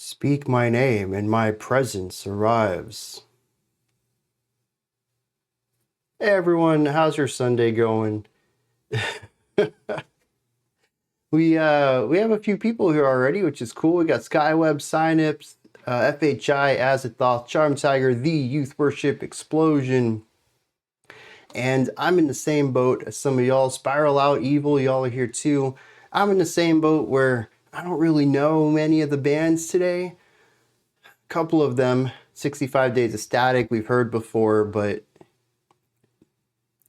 Speak my name, and my presence arrives. Hey everyone, how's your Sunday going? We have a few people here already, which is cool. We got Skyweb, Synips, FHI, Azathoth, Charm Tiger, The Youth Worship, Explosion, and I'm in the same boat as some of y'all. Spiral Out, Evil, y'all are here too. I'm in the same boat where I don't really know many of the bands today. A couple of them, 65 Days of Static, we've heard before, but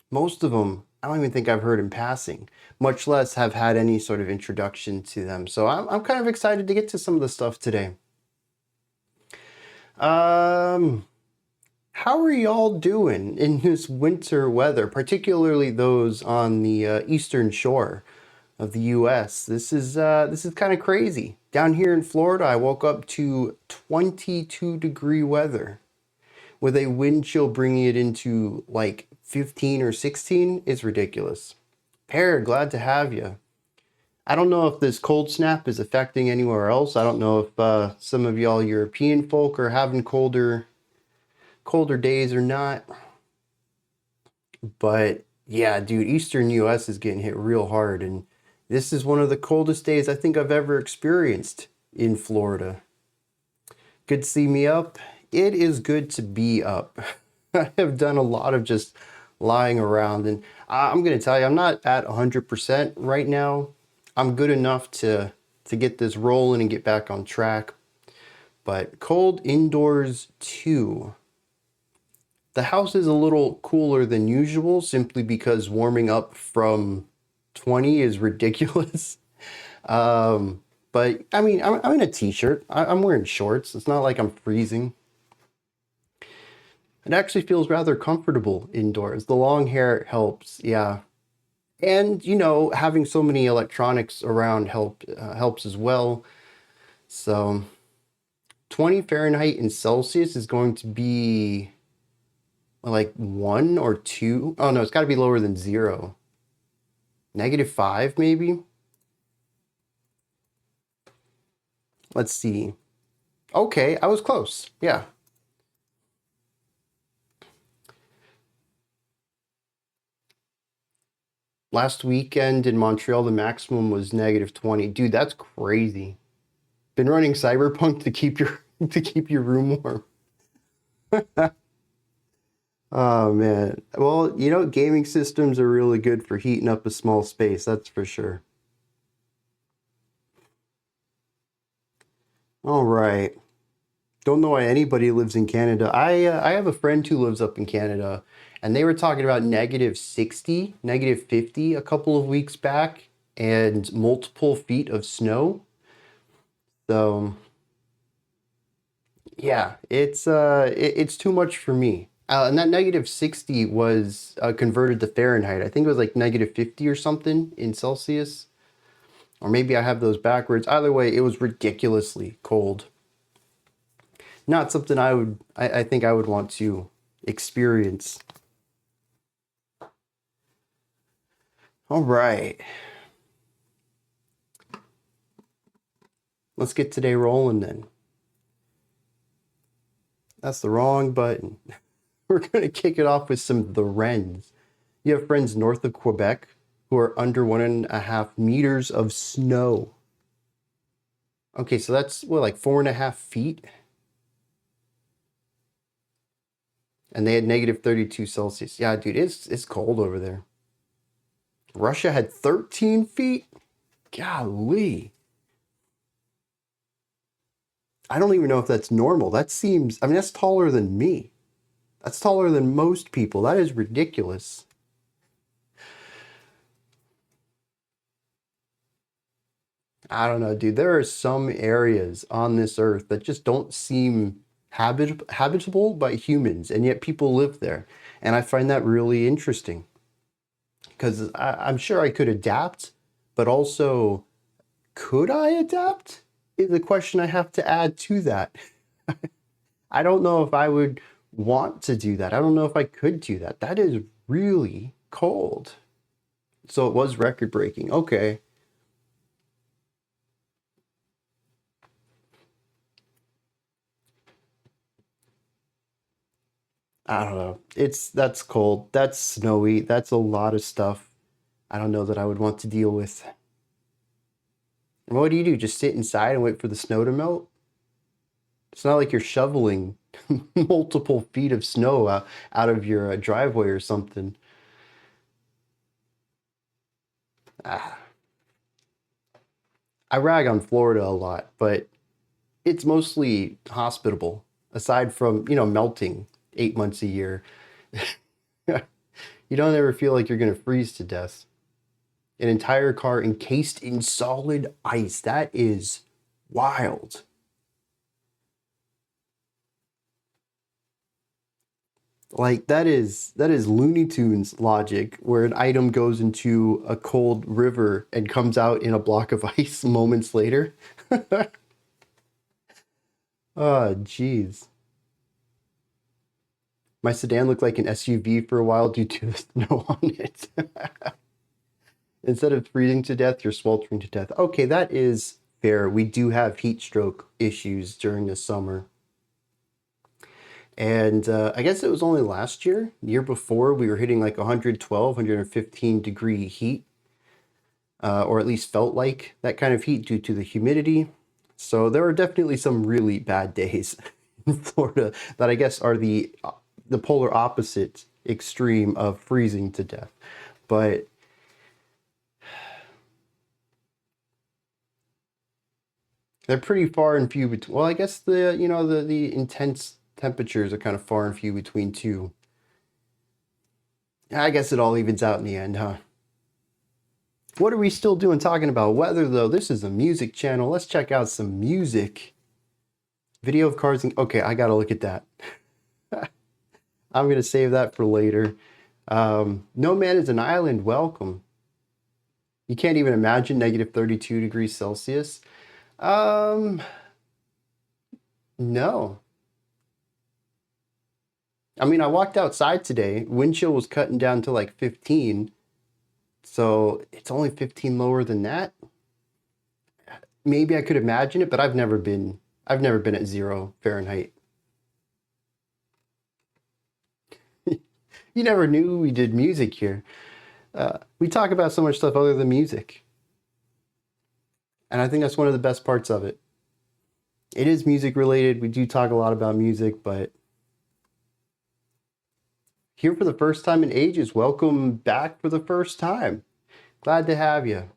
most of them, I don't even think I've heard in passing, much less have had any sort of introduction to them. So I'm kind of excited to get to some of the stuff today. How are y'all doing in this winter weather, particularly those on the eastern shore of the U.S.? This is kind of crazy. Down here in Florida, I woke up to 22-degree weather with a wind chill bringing it into like 15 or 16. It's ridiculous. Pear, glad to have you. I don't know if this cold snap is affecting anywhere else. I don't know if some of y'all European folk are having colder days or not. But yeah, dude, Eastern US is getting hit real hard, and this is one of the coldest days I think I've ever experienced in Florida. Good to see me up. It is good to be up. I have done a lot of just lying around, and I'm going to tell you, I'm not at 100% right now. I'm good enough to get this rolling and get back on track. But cold indoors too. The house is a little cooler than usual simply because warming up from 20 is ridiculous. But I mean, I'm in a t-shirt. I'm wearing shorts. It's not like I'm freezing. It actually feels rather comfortable indoors. The long hair helps, yeah. And, you know, having so many electronics around helps as well. So 20 Fahrenheit in Celsius is going to be like 1 or 2. Oh no, it's got to be lower than 0. -5 maybe? Let's see. Okay, I was close. Yeah. Last weekend in Montreal, the maximum was -20. Dude, that's crazy. Been running Cyberpunk to keep your room warm. Oh man. Well, you know, gaming systems are really good for heating up a small space, that's for sure. All right. Don't know why anybody lives in Canada. I have a friend who lives up in Canada, and they were talking about -60, -50 a couple of weeks back, and multiple feet of snow. So yeah, it's too much for me. And that -60 was converted to Fahrenheit. I think it was like -50 or something in Celsius. Or maybe I have those backwards. Either way, it was ridiculously cold. Not something I think I would want to experience. All right. Let's get today rolling then. That's the wrong button. We're going to kick it off with some of the Wrens. You have friends north of Quebec who are under 1.5 meters of snow. Okay, so that's what, like 4.5 feet? And they had -32 Celsius. Yeah, dude, it's cold over there. Russia had 13 feet? Golly. I don't even know if that's normal. That seems, I mean, that's taller than me. That's taller than most people. That is ridiculous. I don't know, dude. There are some areas on this earth that just don't seem habitable by humans, and yet people live there. And I find that really interesting because I'm sure I could adapt, but also, could I adapt? Is the question I have to add to that. I don't know if I would want to do that. I don't know if I could do that. That is really cold. So it was record breaking. Okay. I don't know. That's cold. That's snowy. That's a lot of stuff. I don't know that I would want to deal with. And what do? Just sit inside and wait for the snow to melt? It's not like you're shoveling multiple feet of snow out of your driveway or something. Ah. I rag on Florida a lot, but it's mostly hospitable. Aside from, melting 8 months a year, you don't ever feel like you're going to freeze to death. An entire car encased in solid ice. That is wild. Like that is Looney Tunes logic, where an item goes into a cold river and comes out in a block of ice moments later. Oh, jeez. My sedan looked like an SUV for a while due to the snow on it. Instead of freezing to death, you're sweltering to death. Okay, that is fair. We do have heat stroke issues during the summer. And I guess it was only last year, the year before, we were hitting like 112, 115 degree heat, or at least felt like that kind of heat due to the humidity. So there are definitely some really bad days in Florida that I guess are the polar opposite extreme of freezing to death. But they're pretty far and few between. Well, I guess the intense temperatures are kind of far and few between too. I guess it all evens out in the end, huh? What are we still doing talking about weather, though? This is a music channel. Let's check out some music. Video of cars. Okay, I gotta look at that. I'm gonna save that for later. No Man is an Island. Welcome. You can't even imagine negative 32 degrees Celsius. No. I mean, I walked outside today. Wind chill was cutting down to like 15. So it's only 15 lower than that. Maybe I could imagine it, but I've never been at 0 Fahrenheit. You never knew we did music here. We talk about so much stuff other than music. And I think that's one of the best parts of it. It is music related. We do talk a lot about music, but here for the first time in ages. Welcome back for the first time. Glad to have you.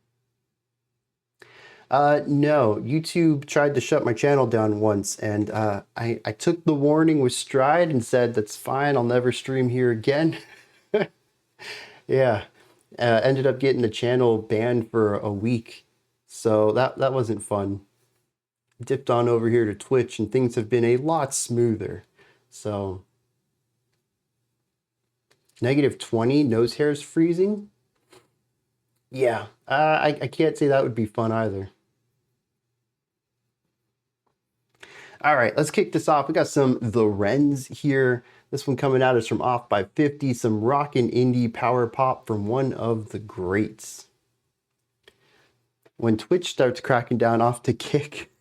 No, YouTube tried to shut my channel down once, and I took the warning with stride and said, that's fine, I'll never stream here again. Yeah, ended up getting the channel banned for a week, so that wasn't fun. Dipped on over here to Twitch, and things have been a lot smoother. So, negative 20, nose hairs freezing? Yeah, I can't say that would be fun either. All right, let's kick this off. We got some The Wrens here. This one coming out is from Off by 50, some rockin' indie power pop from one of the greats. When Twitch starts cracking down off to Kick,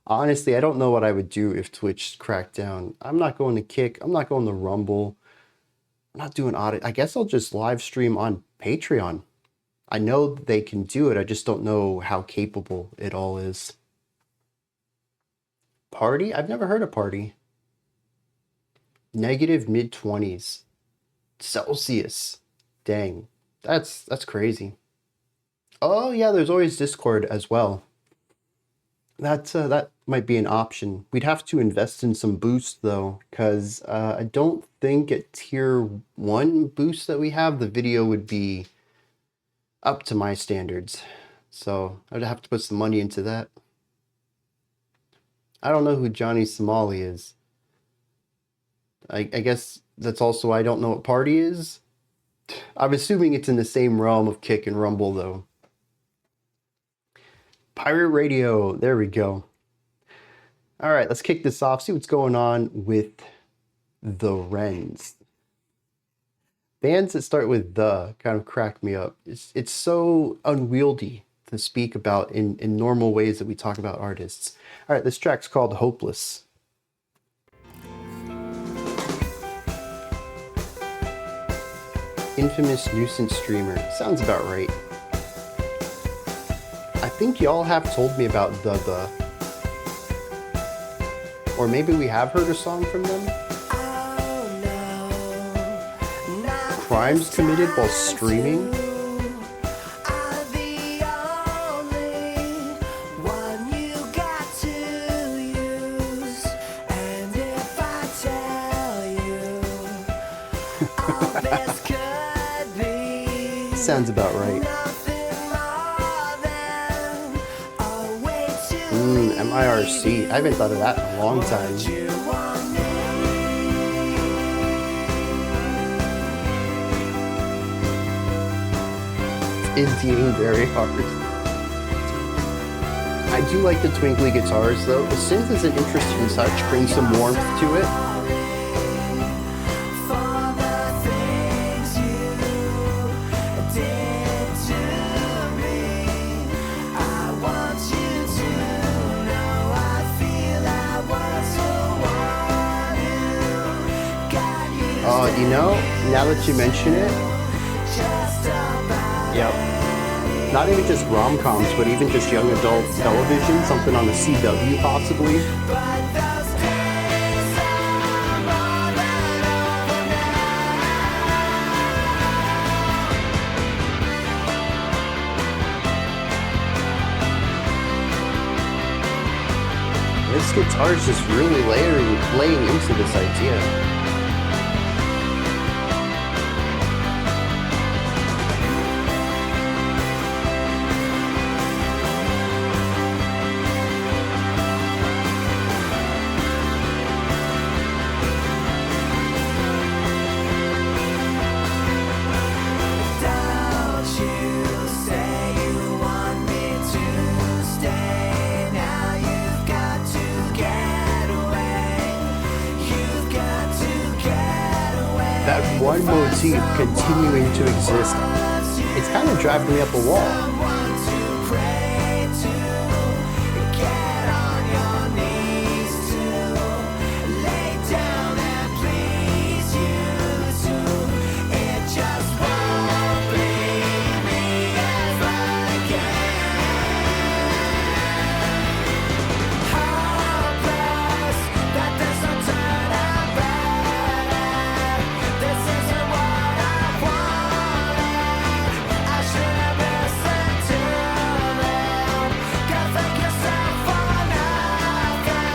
honestly, I don't know what I would do if Twitch cracked down. I'm not going to Kick. I'm not going to Rumble. I'm not doing audit. I guess I'll just live stream on Patreon. I know they can do it. I just don't know how capable it all is. Party? I've never heard of Party. Negative mid-20s. Celsius. Dang. That's crazy. Oh, yeah, there's always Discord as well. That might be an option. We'd have to invest in some boost, though, because I don't think at tier 1 boost that we have, the video would be up to my standards. So I'd have to put some money into that. I don't know who Johnny Somali is. I guess that's also why I don't know what Party is. I'm assuming it's in the same realm of Kick and Rumble, though. Pirate Radio. There we go. All right, let's kick this off. See what's going on with The Wrens. Bands that start with the kind of crack me up. It's so unwieldy to speak about in normal ways that we talk about artists. All right, this track's called Hopeless. Infamous nuisance streamer. Sounds about right. I think y'all have told me about the. Or maybe we have heard a song from them. Crimes committed while streaming. Sounds about right. MIRC. I haven't thought of that in a long time. Indian very hard. I do like the twinkly guitars though. The synth is an interesting touch, brings some warmth to it. You know, now that you mention it, yep. Not even just rom-coms, but even just young adult television, something on the CW possibly. This guitar is just really laying into this idea. One motif continuing to exist, it's kind of driving me up a wall.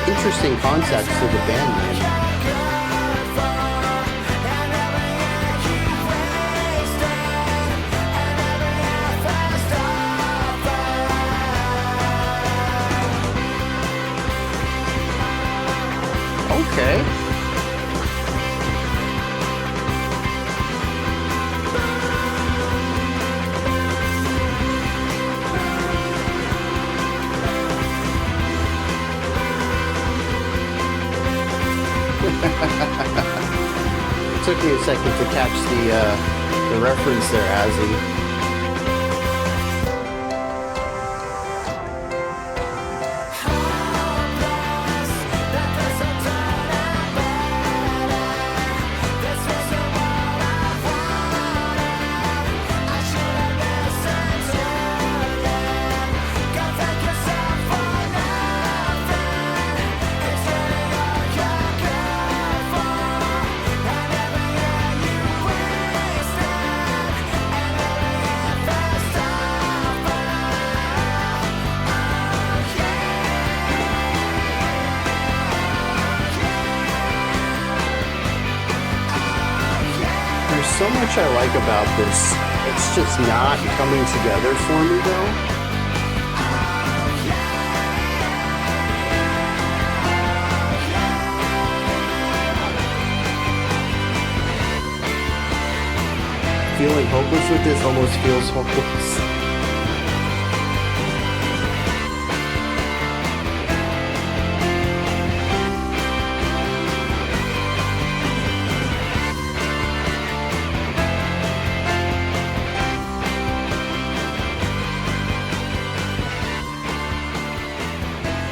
Interesting context to the band name. Okay. It took me a second to catch the reference there, Azzy. So much I like about this. It's just not coming together for me though. Feeling hopeless with this almost feels hopeless.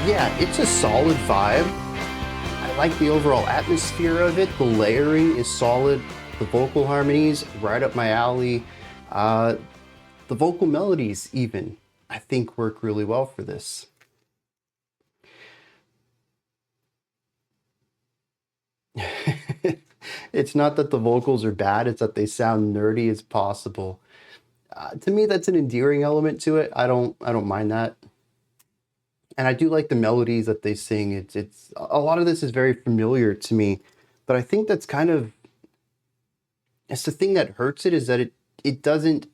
Yeah, it's a solid vibe. I like the overall atmosphere of it. The layering is solid. The vocal harmonies, right up my alley. The vocal melodies even, I think work really well for this. It's not that the vocals are bad, it's that they sound nerdy as possible. To me, that's an endearing element to it. I don't mind that. And I do like the melodies that they sing. It's a lot of this is very familiar to me, but I think that's kind of, it's the thing that hurts it, is that it doesn't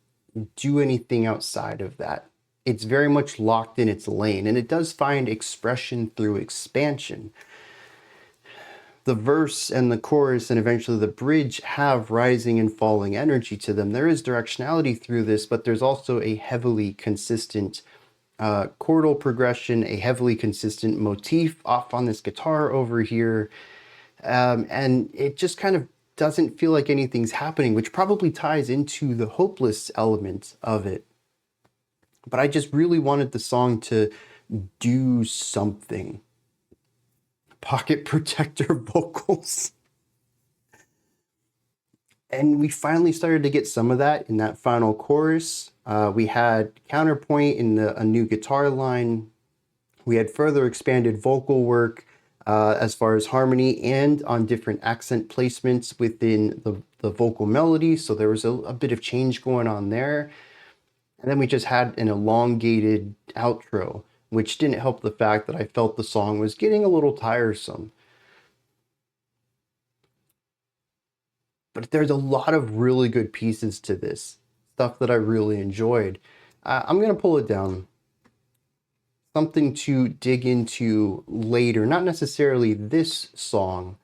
do anything outside of that. It's very much locked in its lane, and it does find expression through expansion. The verse and the chorus and eventually the bridge have rising and falling energy to them. There is directionality through this, but there's also a heavily consistent chordal progression, a heavily consistent motif off on this guitar over here. And it just kind of doesn't feel like anything's happening, which probably ties into the hopeless element of it. But I just really wanted the song to do something. Pocket protector vocals. And we finally started to get some of that in that final chorus. We had counterpoint in a new guitar line. We had further expanded vocal work as far as harmony and on different accent placements within the vocal melody. So there was a bit of change going on there. And then we just had an elongated outro, which didn't help the fact that I felt the song was getting a little tiresome. But there's a lot of really good pieces to this, stuff that I really enjoyed. I'm going to pull it down. Something to dig into later, not necessarily this song,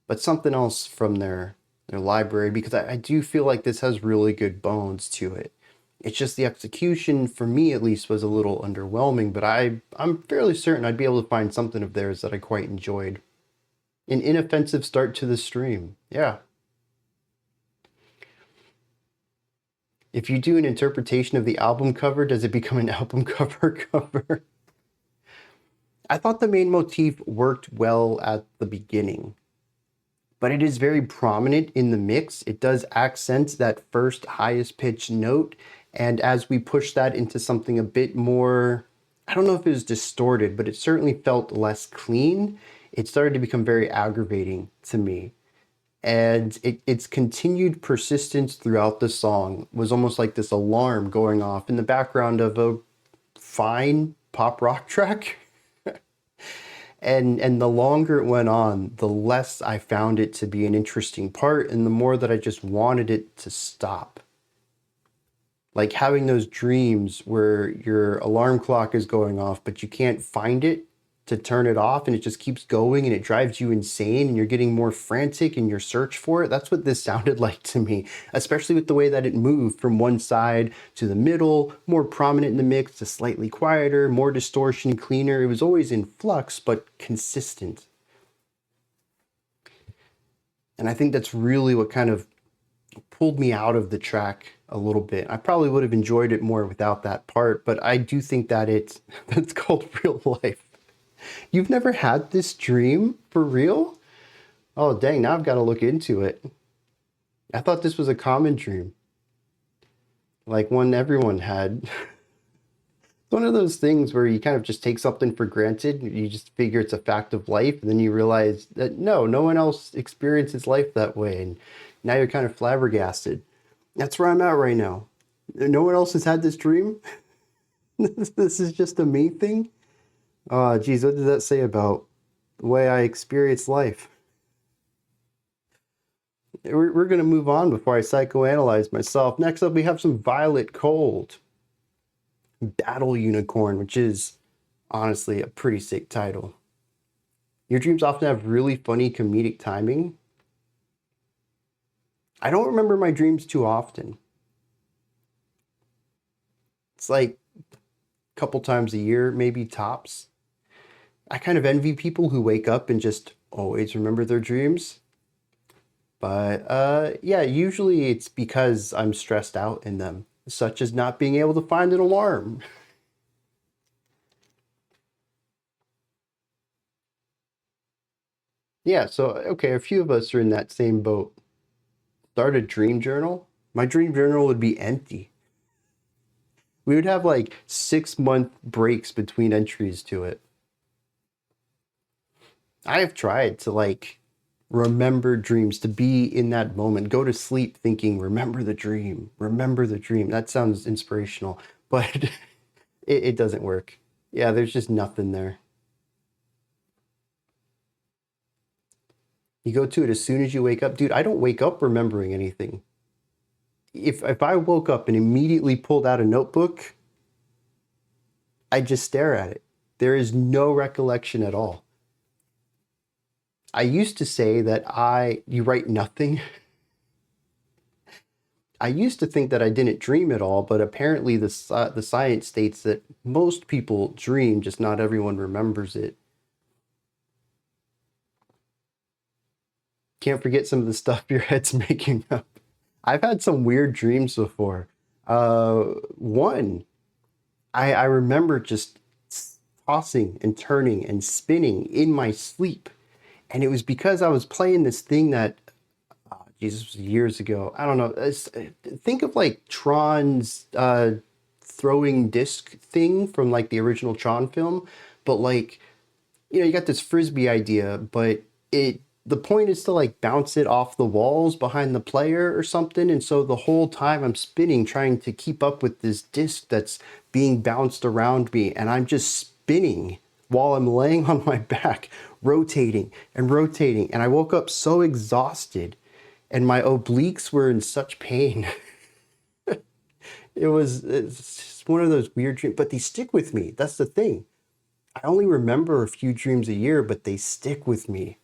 but something else from their library, because I do feel like this has really good bones to it. It's just the execution, for me at least, was a little underwhelming, but I'm fairly certain I'd be able to find something of theirs that I quite enjoyed. An inoffensive start to the stream. Yeah. If you do an interpretation of the album cover, does it become an album cover? I thought the main motif worked well at the beginning, but it is very prominent in the mix. It does accent that first highest pitch note, and as we push that into something a bit more, I don't know if it was distorted, but it certainly felt less clean. It started to become very aggravating to me. And its continued persistence throughout the song was almost like this alarm going off in the background of a fine pop rock track. And the longer it went on, the less I found it to be an interesting part, and the more that I just wanted it to stop. Like having those dreams where your alarm clock is going off, but you can't find it to turn it off, and it just keeps going and it drives you insane and you're getting more frantic in your search for it. That's what this sounded like to me, especially with the way that it moved from one side to the middle, more prominent in the mix to slightly quieter, more distortion, cleaner. It was always in flux, but consistent. And I think that's really what kind of pulled me out of the track a little bit. I probably would have enjoyed it more without that part, but I do think that that's called real life. You've never had this dream for real? Oh, dang, now I've got to look into it. I thought this was a common dream. Like one everyone had. It's one of those things where you kind of just take something for granted. You just figure it's a fact of life, and then you realize that no one else experiences life that way. And now you're kind of flabbergasted. That's where I'm at right now. No one else has had this dream? This is just a me thing? Oh, geez, what does that say about the way I experience life? We're going to move on before I psychoanalyze myself. Next up, we have some Violet Cold. Battle Unicorn, which is honestly a pretty sick title. Your dreams often have really funny comedic timing. I don't remember my dreams too often. It's like a couple times a year, maybe tops. I kind of envy people who wake up and just always remember their dreams. But yeah, usually it's because I'm stressed out in them, such as not being able to find an alarm. Yeah, so, okay, a few of us are in that same boat. start a dream journal, my dream journal would be empty. We would have like 6-month breaks between entries to it. I have tried to like remember dreams, to be in that moment, go to sleep thinking, remember the dream, remember the dream. That sounds inspirational, but it doesn't work. Yeah, there's just nothing there. You go to it as soon as you wake up. Dude, I don't wake up remembering anything. If I woke up and immediately pulled out a notebook, I just stare at it. There is no recollection at all. I used to say that you write nothing. I used to think that I didn't dream at all, but apparently the science states that most people dream, just not everyone remembers it. Can't forget some of the stuff your head's making up. I've had some weird dreams before. One, I remember just tossing and turning and spinning in my sleep. And it was because I was playing this thing that, Jesus, years ago. I don't know. Think of like Tron's throwing disc thing from like the original Tron film. But like, you got this Frisbee idea, but the point is to like bounce it off the walls behind the player or something. And so the whole time I'm spinning, trying to keep up with this disc that's being bounced around me. And I'm just spinning while I'm laying on my back, rotating and rotating. And I woke up so exhausted and my obliques were in such pain. It's just one of those weird dreams, but they stick with me. That's the thing. I only remember a few dreams a year, but they stick with me.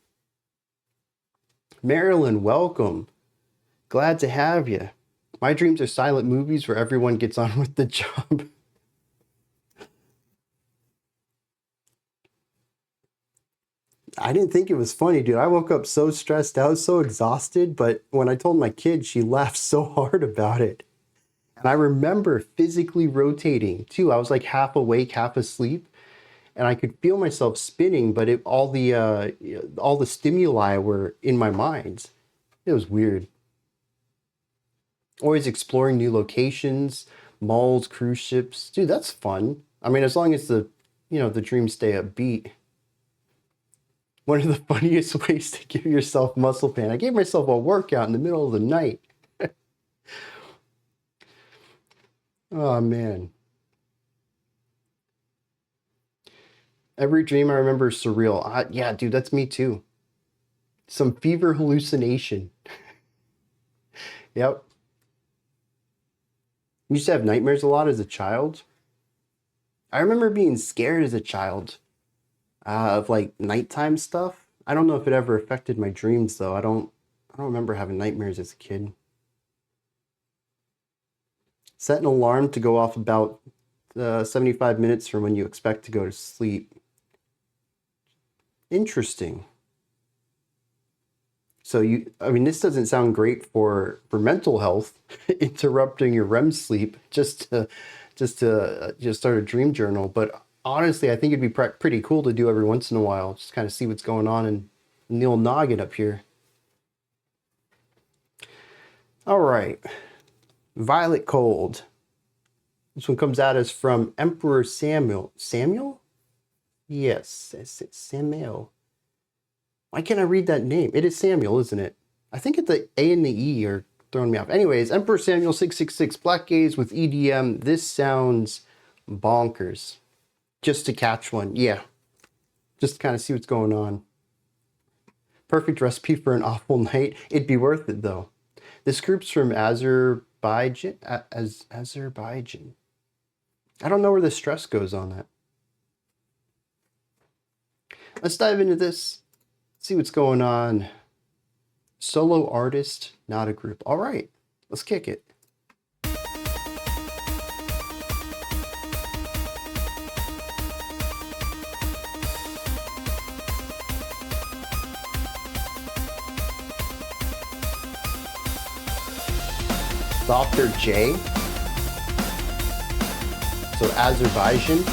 Marilyn, welcome. Glad to have you. My dreams are silent movies where everyone gets on with the job. I didn't think it was funny, dude. I woke up so stressed out, so exhausted, but when I told my kid, she laughed so hard about it. And I remember physically rotating too. I was like half awake, half asleep, and I could feel myself spinning, but all the stimuli were in my mind. It was weird. Always exploring new locations, malls, cruise ships. Dude, that's fun. I mean, as long as the dreams stay upbeat. One of the funniest ways to give yourself muscle pain. I gave myself a workout in the middle of the night. Oh, man. Every dream I remember is surreal. Yeah, dude, that's me too. Some fever hallucination. Yep. You used to have nightmares a lot as a child. I remember being scared as a child of like nighttime stuff. I don't know if it ever affected my dreams though. I don't remember having nightmares as a kid. Set an alarm to go off about 75 minutes from when you expect to go to sleep. Interesting. So this doesn't sound great for mental health, interrupting your REM sleep just to start a dream journal. But honestly, I think it'd be pretty cool to do every once in a while. Just kind of see what's going on in the old noggin up here. All right. Violet Cold. This one comes at us from Emperor Samuel. Samuel? Yes, Samuel. Why can't I read that name? It is Samuel, isn't it? I think the A and the E are throwing me off. Anyways, Emperor Samuel 666 Black Gaze with EDM. This sounds bonkers. Just to catch one. Yeah. Just to kind of see what's going on. Perfect recipe for an awful night. It'd be worth it though. This group's from Azerbaijan. Azerbaijan. I don't know where the stress goes on that. Let's dive into this. See what's going on. Solo artist, not a group. All right, let's kick it. Dr. J. So Azerbaijan.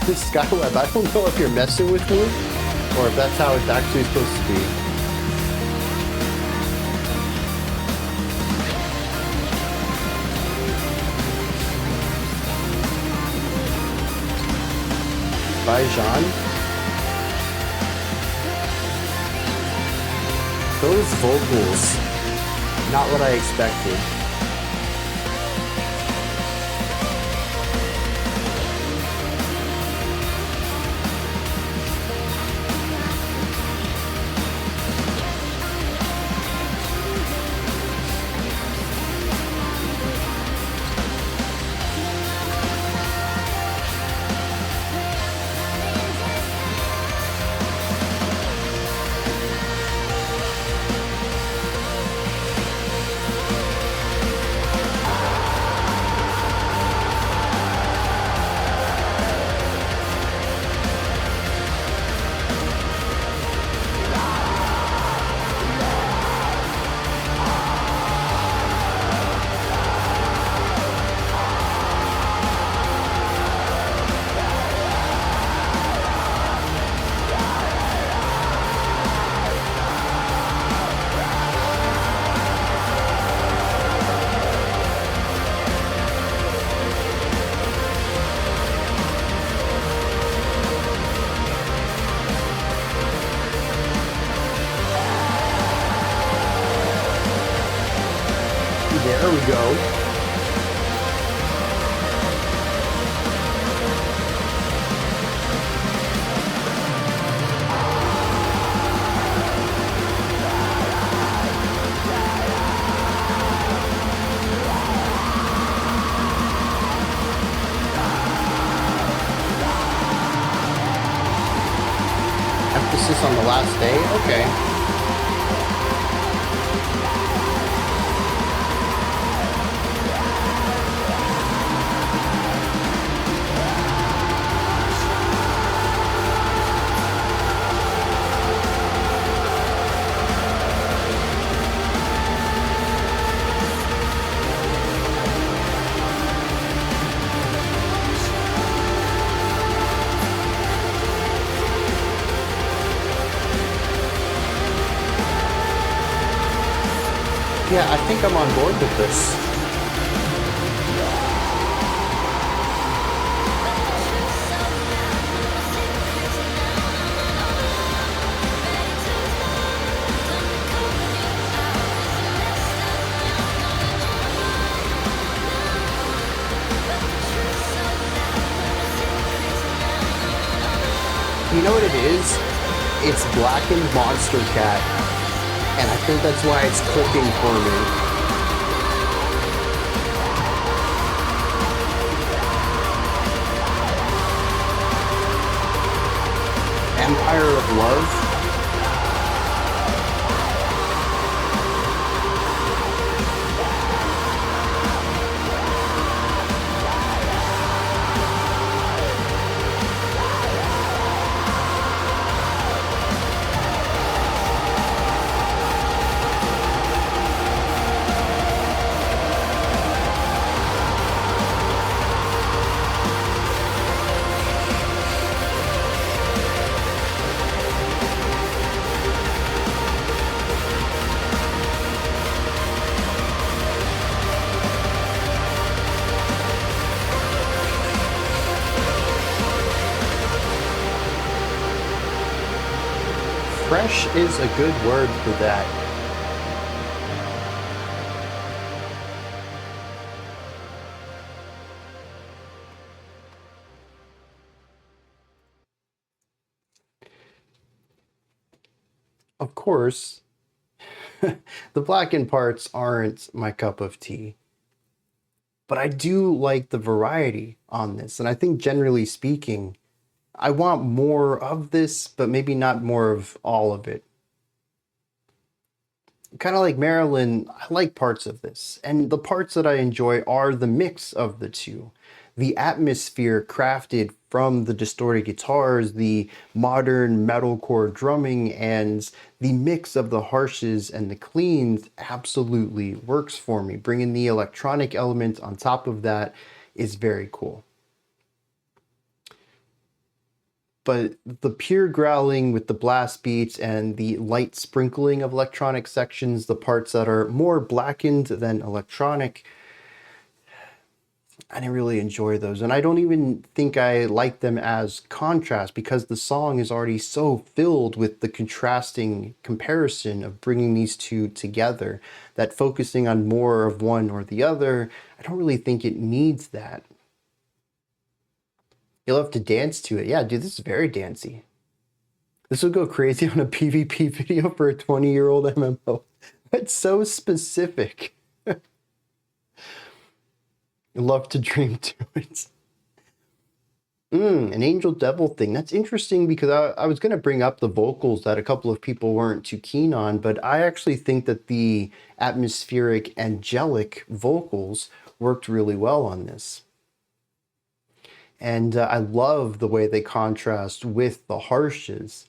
Skyweb, I don't know if you're messing with me Or if that's how it's actually supposed to be. By Jean. Those vocals, not what I expected. There we go. Emphasis on the last day? Okay. Yeah, I think I'm on board with this. You know what it is? It's Blackened Monster Cat. And I think that's why it's clicking for me. Empire of Love. Fresh is a good word for that. Of course, the blackened parts aren't my cup of tea, but I do like the variety on this. And I think generally speaking, I want more of this, but maybe not more of all of it. Kind of like Marilyn, I like parts of this. And the parts that I enjoy are the mix of the two. The atmosphere crafted from the distorted guitars, the modern metalcore drumming, and the mix of the harshes and the cleans absolutely works for me. Bringing the electronic element on top of that is very cool. but the pure growling with the blast beats and the light sprinkling of electronic sections, the parts that are more blackened than electronic, I didn't really enjoy those. And I don't even think I like them as contrast because the song is already so filled with the contrasting comparison of bringing these two together that focusing on more of one or the other, I don't really think it needs that. You'll have to dance to it. Yeah, dude, this is very dancey. This would go crazy on a PvP video for a 20-year-old MMO. That's so specific. Love to dream to it. An angel devil thing. That's interesting because I was going to bring up the vocals that a couple of people weren't too keen on, but I actually think that the atmospheric angelic vocals worked really well on this. And I love the way they contrast with the harshes.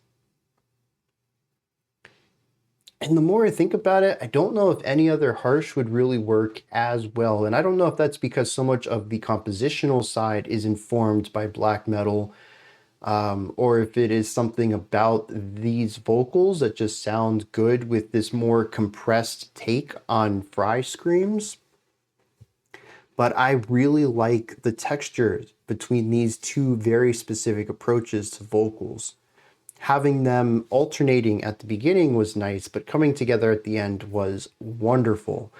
And the more I think about it, I don't know if any other harsh would really work as well. And I don't know if that's because so much of the compositional side is informed by black metal, or if it is something about these vocals that just sound good with this more compressed take on fry screams. But I really like the texture between these two very specific approaches to vocals. Having them alternating at the beginning was nice, but coming together at the end was wonderful.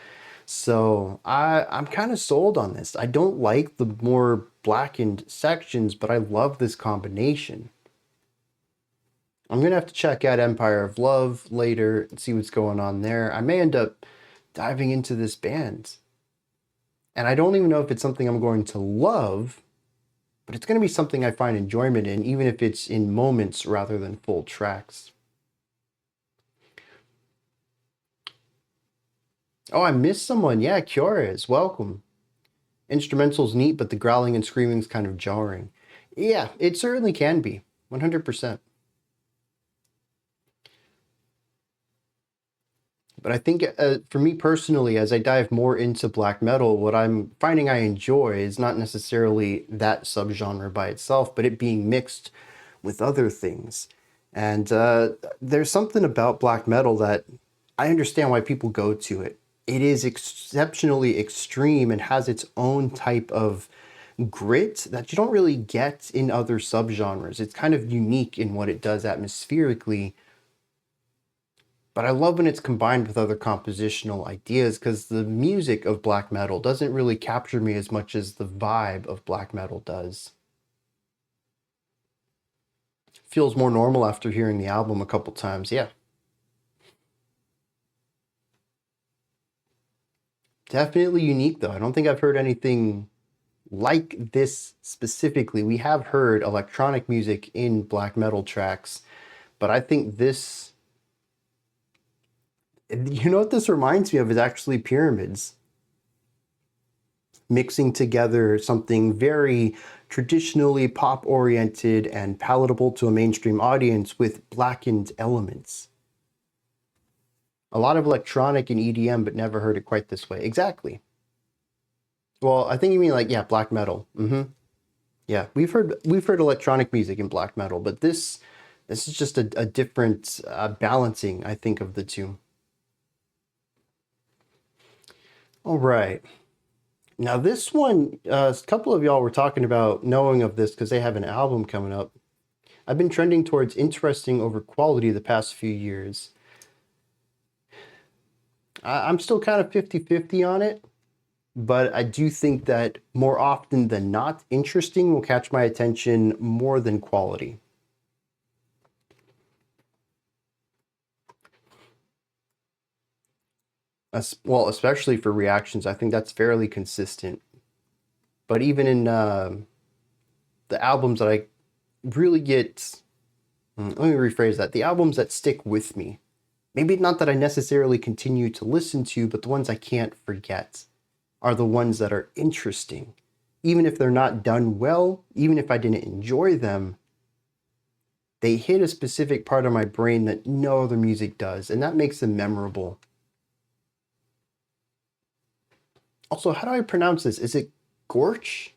So I'm kind of sold on this. I don't like the more blackened sections, but I love this combination. I'm going to have to check out Empire of Love later and see what's going on there. I may end up diving into this band. And I don't even know if it's something I'm going to love, but it's going to be something I find enjoyment in, even if it's in moments rather than full tracks. Oh, I missed someone. Yeah, Kiores, welcome. Instrumental's neat, but the growling and screaming's kind of jarring. Yeah, it certainly can be. 100%. But I think for me personally, as I dive more into black metal, what I'm finding I enjoy is not necessarily that subgenre by itself, but it being mixed with other things. And there's something about black metal that I understand why people go to it. It is exceptionally extreme and has its own type of grit that you don't really get in other subgenres. It's kind of unique in what it does atmospherically. But I love when it's combined with other compositional ideas because the music of black metal doesn't really capture me as much as the vibe of black metal does. Feels more normal after hearing the album a couple times, yeah. Definitely unique though. I don't think I've heard anything like this specifically. We have heard electronic music in black metal tracks, but I think this... You know what this reminds me of is actually Pyramids. Mixing together something very traditionally pop-oriented and palatable to a mainstream audience with blackened elements. A lot of electronic and EDM, but never heard it quite this way. Exactly. Well, I think you mean like, yeah, black metal. Yeah, we've heard electronic music in black metal, but this is just a different balancing, I think, of the two. All right. Now this one, a couple of y'all were talking about knowing of this because they have an album coming up. I've been trending towards interesting over quality the past few years. I'm still kind of 50-50 on it, but I do think that more often than not, interesting will catch my attention more than quality. Well, especially for reactions, I think that's fairly consistent. But even in the albums that I really get, let me rephrase that, the albums that stick with me, maybe not that I necessarily continue to listen to, but the ones I can't forget are the ones that are interesting. Even if they're not done well, even if I didn't enjoy them, they hit a specific part of my brain that no other music does, and that makes them memorable. Also, how do I pronounce this? Is it Gorrch?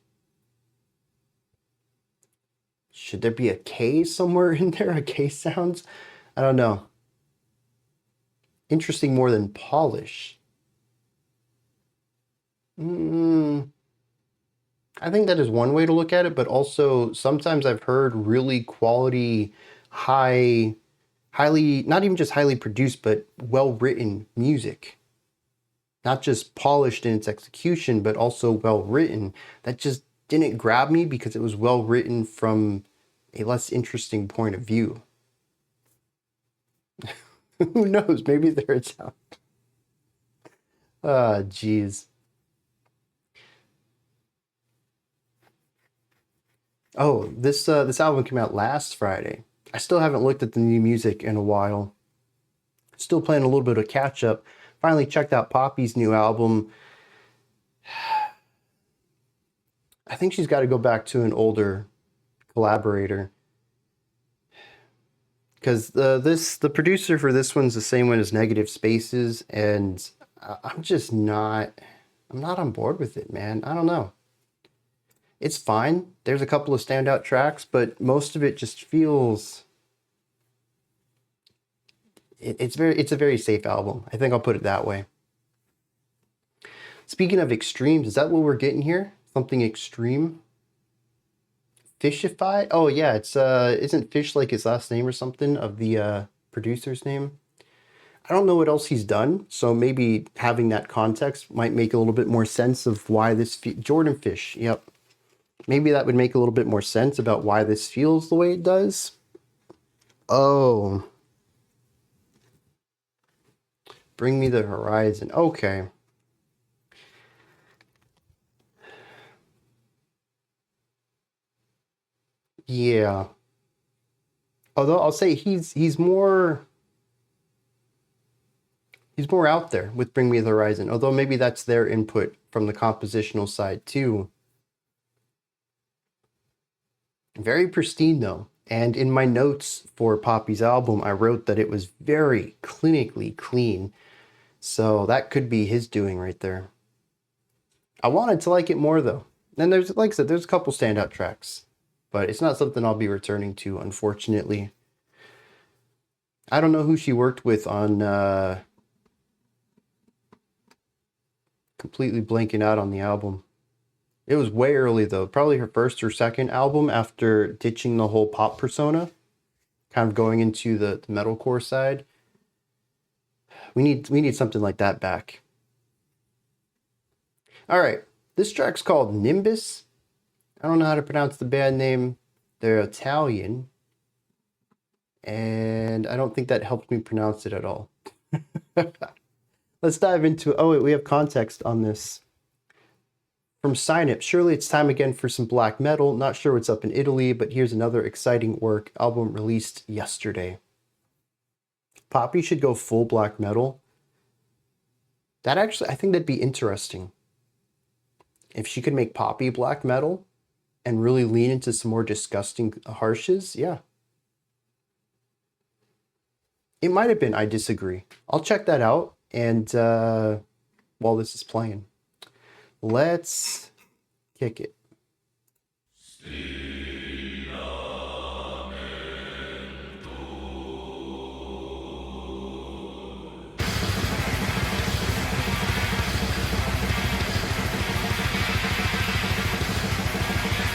Should there be a K somewhere in there? A K sounds? I don't know. Interesting more than polish. I think that is one way to look at it, but also sometimes I've heard really quality, highly, not even just highly produced, but well-written music. Not just polished in its execution, but also well-written. That just didn't grab me because it was well-written from a less interesting point of view. Who knows? Maybe they're Italian. Ah, jeez. Oh, this album came out last Friday. I still haven't looked at the new music in a while. Still playing a little bit of catch up. Finally checked out Poppy's new album. I think she's got to go back to an older collaborator. Because the producer for this one's the same one as Negative Spaces, and I'm not on board with it, man. I don't know. It's fine. There's a couple of standout tracks, but most of it just feels... It's a very safe album. I think I'll put it that way. Speaking of extremes, is that what we're getting here? Something extreme? Fishify? Oh yeah, it's isn't Fish like his last name or something of the producer's name? I don't know what else he's done, so maybe having that context might make a little bit more sense of why this... Jordan Fish, yep. Maybe that would make a little bit more sense about why this feels the way it does. Oh. Bring Me the Horizon. Okay. Yeah. Although I'll say he's more out there with Bring Me the Horizon. Although maybe that's their input from the compositional side too. Very pristine though. And in my notes for Poppy's album, I wrote that it was very clinically clean. So that could be his doing right there. I wanted to like it more though. And there's, like I said, there's a couple standout tracks. But it's not something I'll be returning to, unfortunately. I don't know who she worked with on... completely blanking out on the album. It was way early though. Probably her first or second album after ditching the whole pop persona. Kind of going into the metalcore side. We need something like that back. Alright. This track's called Nimbus. I don't know how to pronounce the band name. They're Italian. And I don't think that helped me pronounce it at all. Let's dive into it. Oh, wait, we have context on this. From Sign It, surely it's time again for some black metal. Not sure what's up in Italy, but here's another exciting work. Album released yesterday. Poppy should go full black metal. That actually, I think that'd be interesting. If she could make Poppy black metal and really lean into some more disgusting harshes, yeah. It might have been I Disagree. I'll check that out and while this is playing. Let's kick it.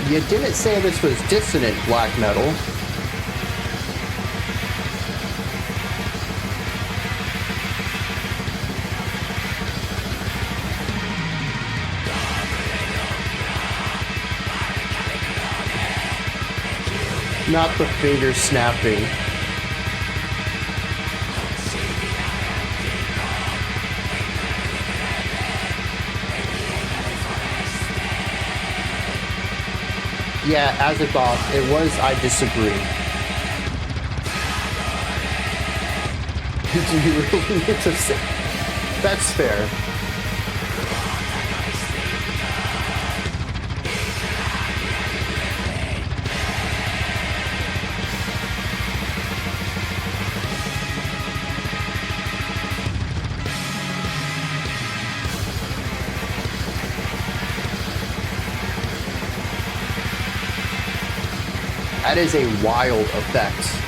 You didn't say this was dissonant black metal. Not the finger snapping. Yeah, as a boss, it was I Disagree. Do you really need to say? That's fair. That is a wild effect.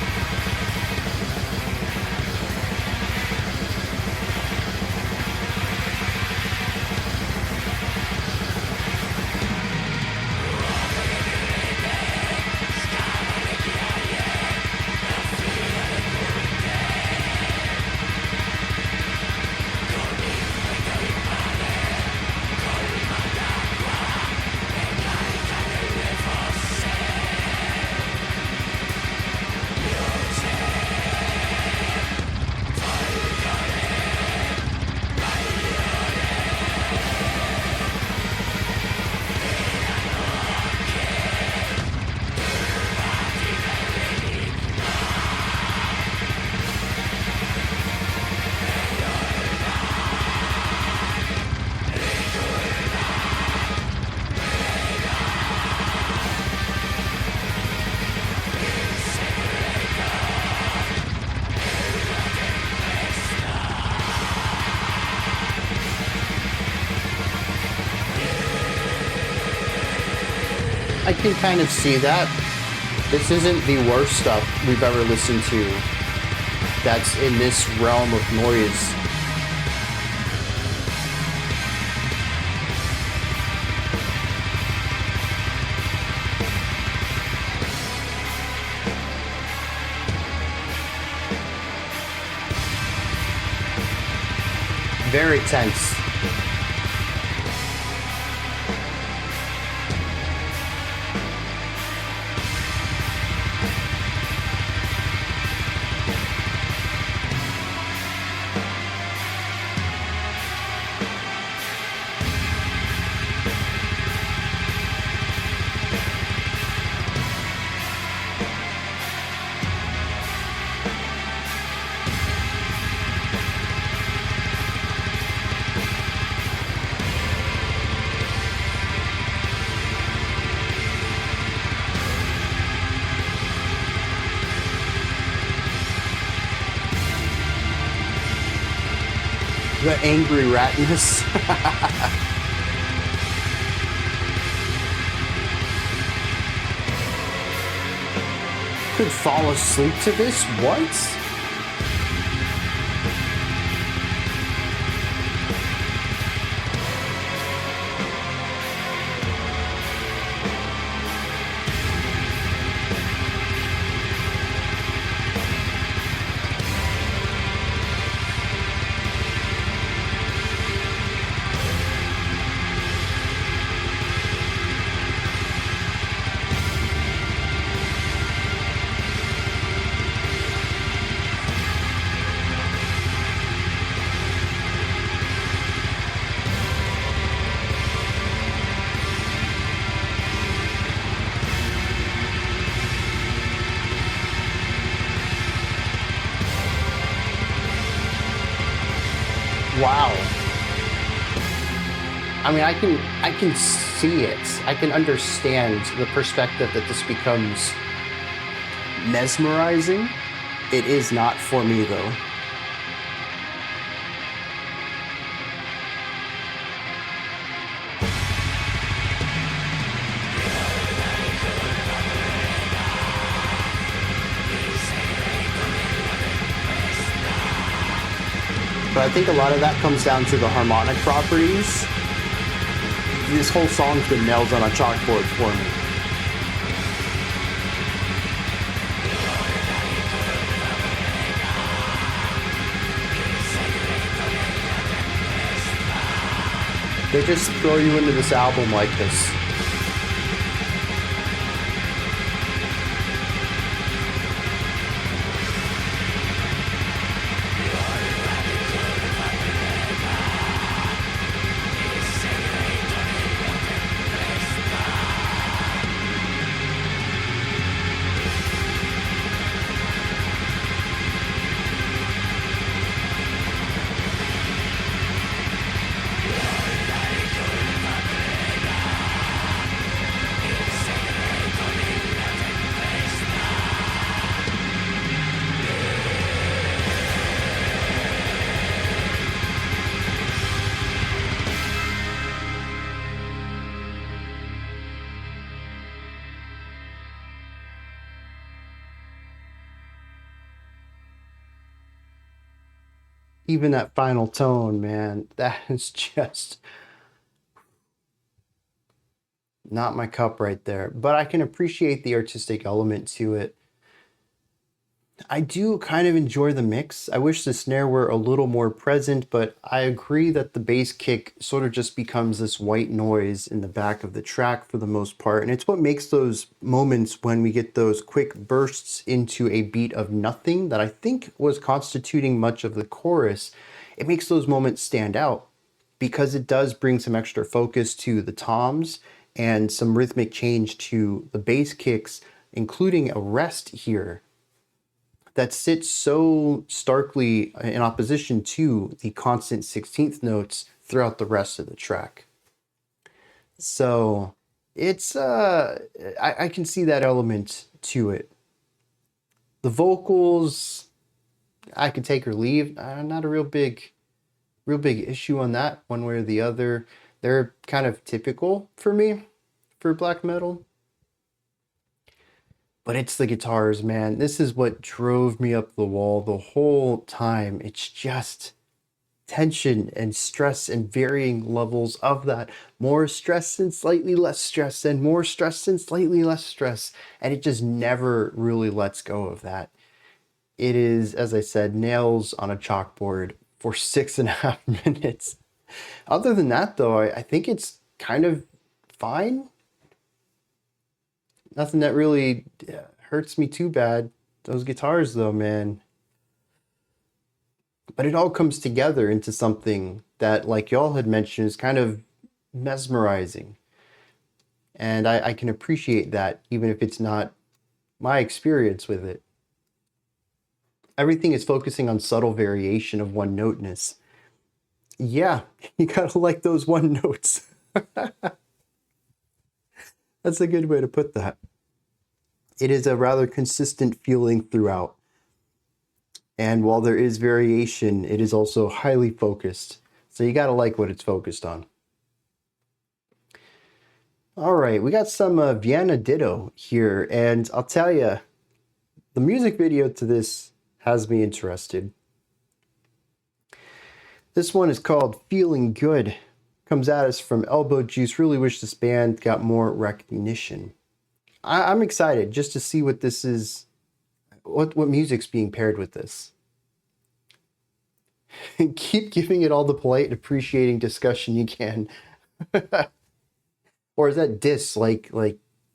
I can kind of see that. This isn't the worst stuff we've ever listened to that's in this realm of noise. Very tense. The angry ratness. Could fall asleep to this? What? Wow. I mean, I can see it. I can understand the perspective that this becomes mesmerizing. It is not for me, though. But I think a lot of that comes down to the harmonic properties. This whole song's been nailed on a chalkboard for me. They just throw you into this album like this. even that final tone, man, that is just not my cup right there. But I can appreciate the artistic element to it. I do kind of enjoy the mix. I wish the snare were a little more present, but I agree that the bass kick sort of just becomes this white noise in the back of the track for the most part. And it's what makes those moments when we get those quick bursts into a beat of nothing that I think was constituting much of the chorus. It makes those moments stand out because it does bring some extra focus to the toms and some rhythmic change to the bass kicks, including a rest here that sits so starkly in opposition to the constant 16th notes throughout the rest of the track. So it's, I can see that element to it. The vocals, I could take or leave. Not a real big issue on that one way or the other. They're kind of typical for me for black metal. But it's the guitars, man. This is what drove me up the wall the whole time. It's just tension and stress and varying levels of that. More stress and slightly less stress, and more stress and slightly less stress. And it just never really lets go of that. It is, as I said, nails on a chalkboard for 6.5 minutes. Other than that, though, I think it's kind of fine. Nothing that really hurts me too bad. Those guitars, though, man. But it all comes together into something that, like y'all had mentioned, is kind of mesmerizing. And I can appreciate that, even if it's not my experience with it. Everything is focusing on subtle variation of one-noteness. Yeah, you gotta like those one notes. That's a good way to put that. It is a rather consistent feeling throughout. And while there is variation, it is also highly focused. So you gotta like what it's focused on. All right, we got some Vienna Ditto here. And I'll tell you, the music video to this has me interested. This one is called Feeling Good. Comes at us from Elbow Juice. Really wish this band got more recognition. I'm excited just to see what this is, what music's being paired with this. Keep giving it all the polite and appreciating discussion you can. Or is that diss, like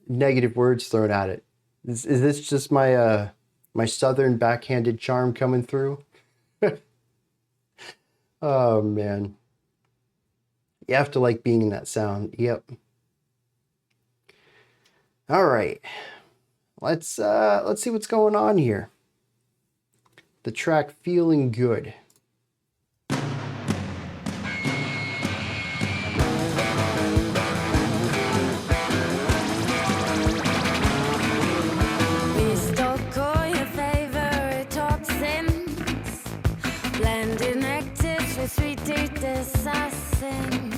negative words thrown at it? Is this just my my southern backhanded charm coming through? Oh man. You have to like being in that sound. Yep. All right. Let's see what's going on here. The track Feeling Good. Sweet tooth assassins,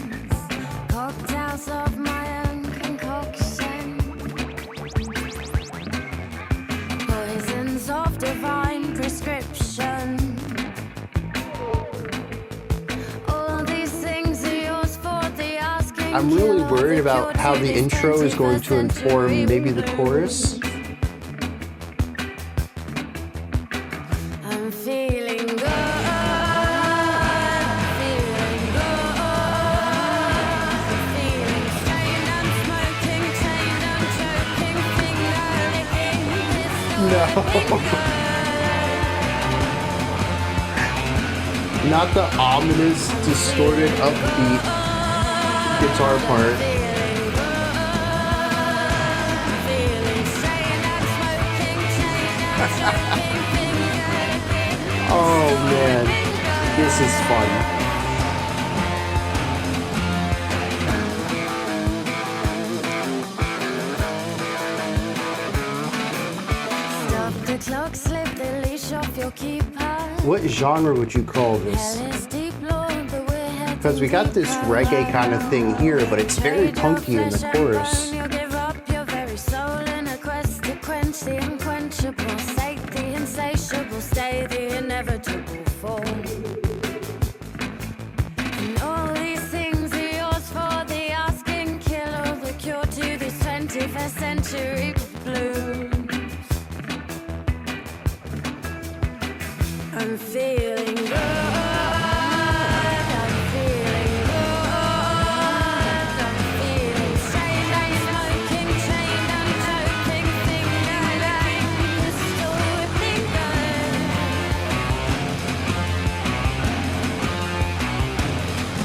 cocktails of my own concoction, poisons of divine prescription. All these things are yours for the asking. I'm really worried about how the intro is going to inform maybe the chorus. I'm feeling good. No. Not the ominous, distorted, upbeat guitar part. Oh man, this is fun. What genre would you call this? Because we got this reggae kind of thing here, but it's very punky in the chorus. 21st century blues. I'm feeling good. I'm feeling good. I'm feeling strained. I'm smoking, chained. I'm choking, finger-licking, pistol whipping gun.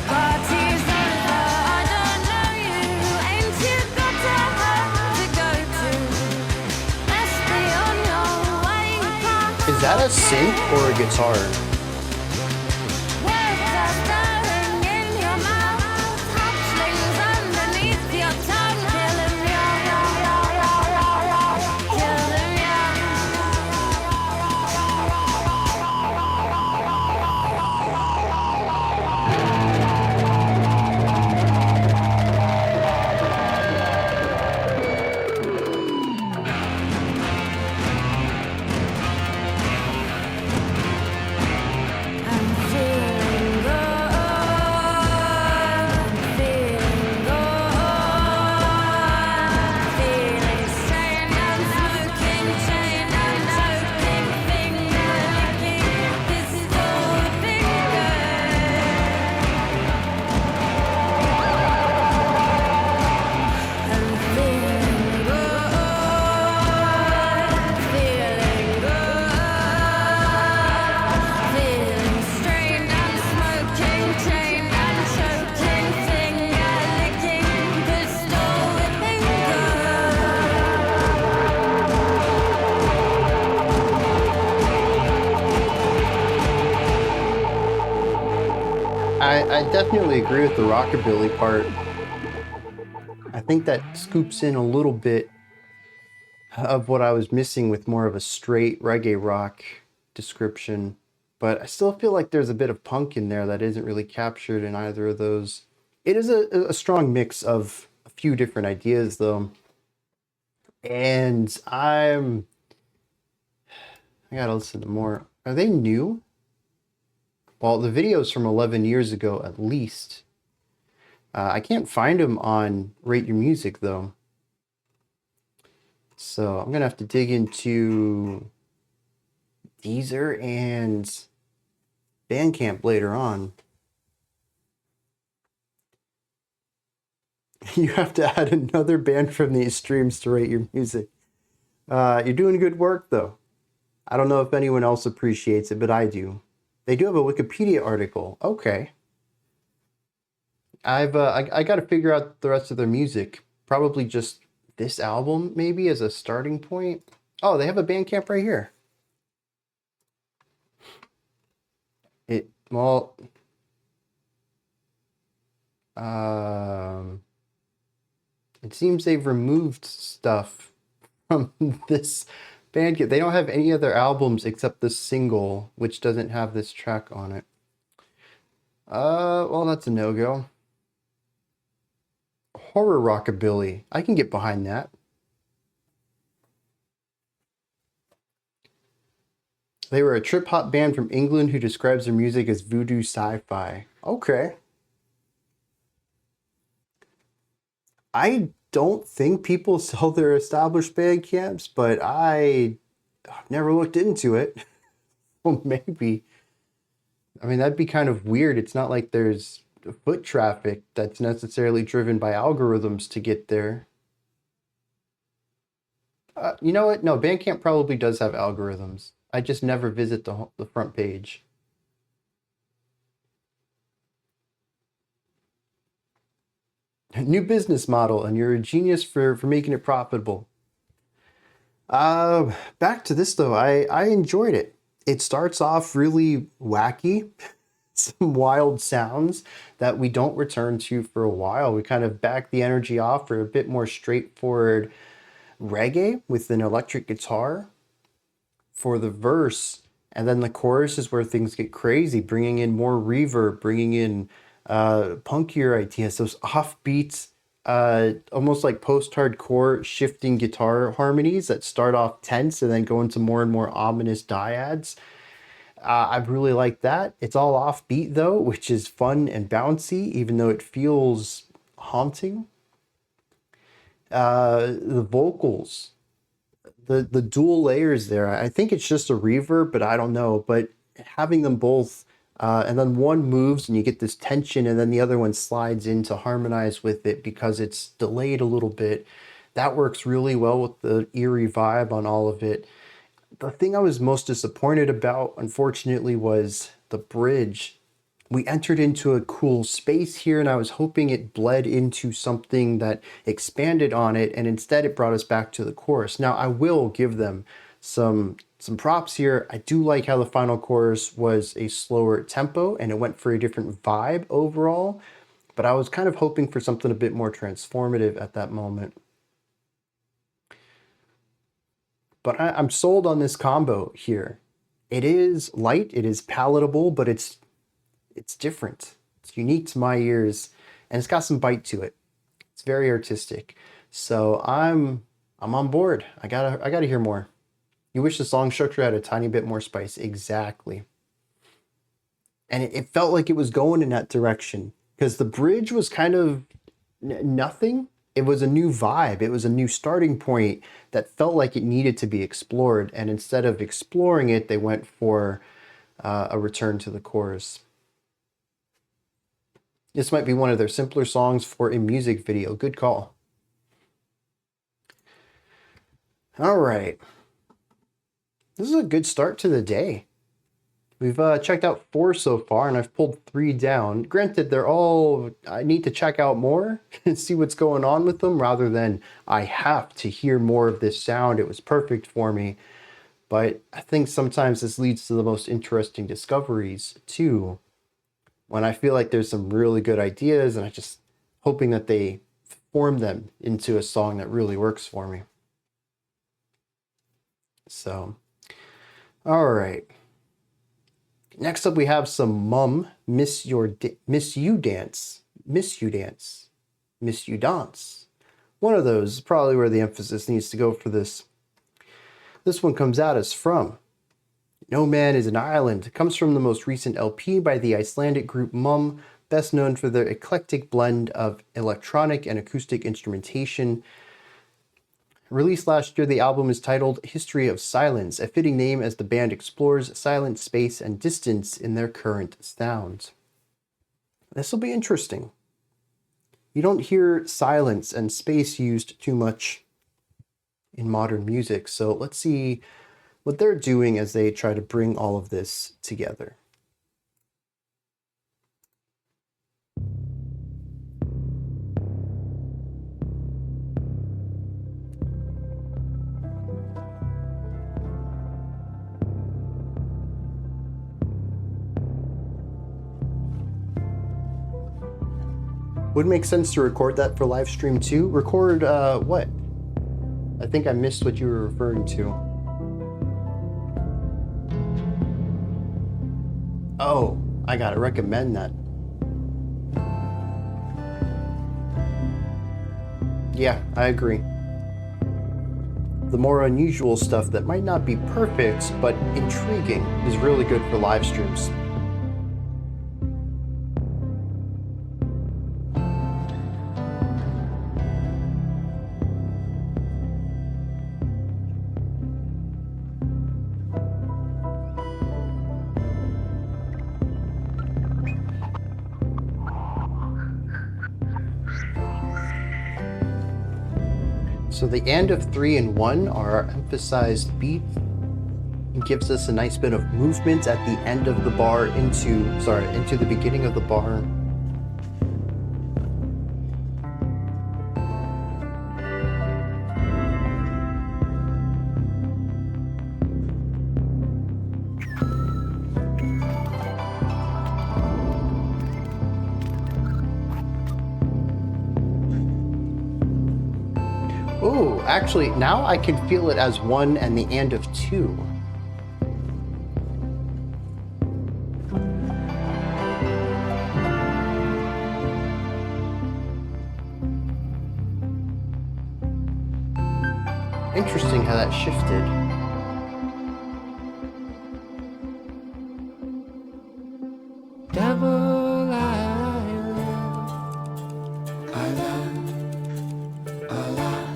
Party's over. I don't know you. Ain't you got a home to go to? Let's be on your way. Is that a synth or a guitar? Words are stirring in your mouth, hatchlings underneath your tongue. Kill 'em young, kill 'em young. I'm feeling good. I'm feeling good. Feeling strained. I'm smoking, chained. I'm choking, finger licking, pistol whipping I'm feeling good. Feeling good. Feeling strained. I'm smoking, chained. I'm choking, finger licking, pistol whipping I definitely agree with the rockabilly part. I think that scoops in a little bit of what I was missing with more of a straight reggae rock description. But I still feel like there's a bit of punk in there that isn't really captured in either of those. It is a strong mix of a few different ideas, though. And I gotta listen to more. Are they new? Well, the video's from 11 years ago at least. I can't find them on Rate Your Music, though. So I'm gonna have to dig into Deezer and Bandcamp later on. You have to add another band from these streams to Rate Your Music. You're doing good work, though. I don't know if anyone else appreciates it, but I do. They do have a Wikipedia article. Okay. I got to figure out the rest of their music. Probably just this album, maybe, as a starting point. Oh, they have a Bandcamp right here. Well, it seems they've removed stuff from this Bandcamp. They don't have any other albums except the single, which doesn't have this track on it. Well, that's a no-go. Horror rockabilly. I can get behind that. They were a trip-hop band from England who describes their music as voodoo sci-fi. Okay. I don't think people sell their established Bandcamps, but I've never looked into it. Well, maybe. I mean, that'd be kind of weird. It's not like there's foot traffic that's necessarily driven by algorithms to get there. You know what? No, Bandcamp probably does have algorithms. I just never visit the front page. New business model, and you're a genius for making it profitable. Back to this though, I enjoyed it. It starts off really wacky, some wild sounds that we don't return to for a while. We kind of back the energy off for a bit more straightforward reggae with an electric guitar for the verse, and then the chorus is where things get crazy, bringing in more reverb, bringing in punkier ideas, those offbeats, almost like post-hardcore shifting guitar harmonies that start off tense and then go into more and more ominous dyads. I really like that. It's all offbeat though, which is fun and bouncy, even though it feels haunting. The vocals, the dual layers there. I think it's just a reverb, but I don't know. But having them both, and then one moves and you get this tension, and then the other one slides in to harmonize with it because it's delayed a little bit. That works really well with the eerie vibe on all of it. The thing I was most disappointed about, unfortunately, was the bridge. We entered into a cool space here, and I was hoping it bled into something that expanded on it, and instead it brought us back to the chorus. Now, I will give them some props here. I do like how the final chorus was a slower tempo, and it went for a different vibe overall, but I was kind of hoping for something a bit more transformative at that moment. But I'm sold on this combo here. It is light, it is palatable, but it's different. It's unique to my ears, and it's got some bite to it. It's very artistic. So I'm on board. I gotta hear more. You wish the song structure had a tiny bit more spice. Exactly. And it felt like it was going in that direction because the bridge was kind of nothing. It was a new vibe. It was a new starting point that felt like it needed to be explored. And instead of exploring it, they went for a return to the chorus. This might be one of their simpler songs for a music video. Good call. All right. This is a good start to the day. We've checked out 4 so far, and I've pulled 3 down. Granted, they're all, I need to check out more and see what's going on with them, rather than I have to hear more of this sound. It was perfect for me. But I think sometimes this leads to the most interesting discoveries, too. When I feel like there's some really good ideas, and I just hoping that they form them into a song that really works for me. So, all right. Next up, we have some Mum, Miss You Dance. One of those is probably where the emphasis needs to go for this. This one comes at us from No Man is an Island. It comes from the most recent LP by the Icelandic group Mum, best known for their eclectic blend of electronic and acoustic instrumentation. Released last year, the album is titled History of Silence, a fitting name as the band explores silence, space, and distance in their current sound. This will be interesting. You don't hear silence and space used too much in modern music, so let's see what they're doing as they try to bring all of this together. Would make sense to record that for live stream too. Record what? I think I missed what you were referring to. Oh, I gotta recommend that. Yeah, I agree. The more unusual stuff that might not be perfect, but intriguing, is really good for live streams. So the end of 3 and 1 are our emphasized beat. It gives us a nice bit of movement at the end of the bar into the beginning of the bar. Oh, actually, now I can feel it as 1 and the and of 2. Interesting how that shifted. I love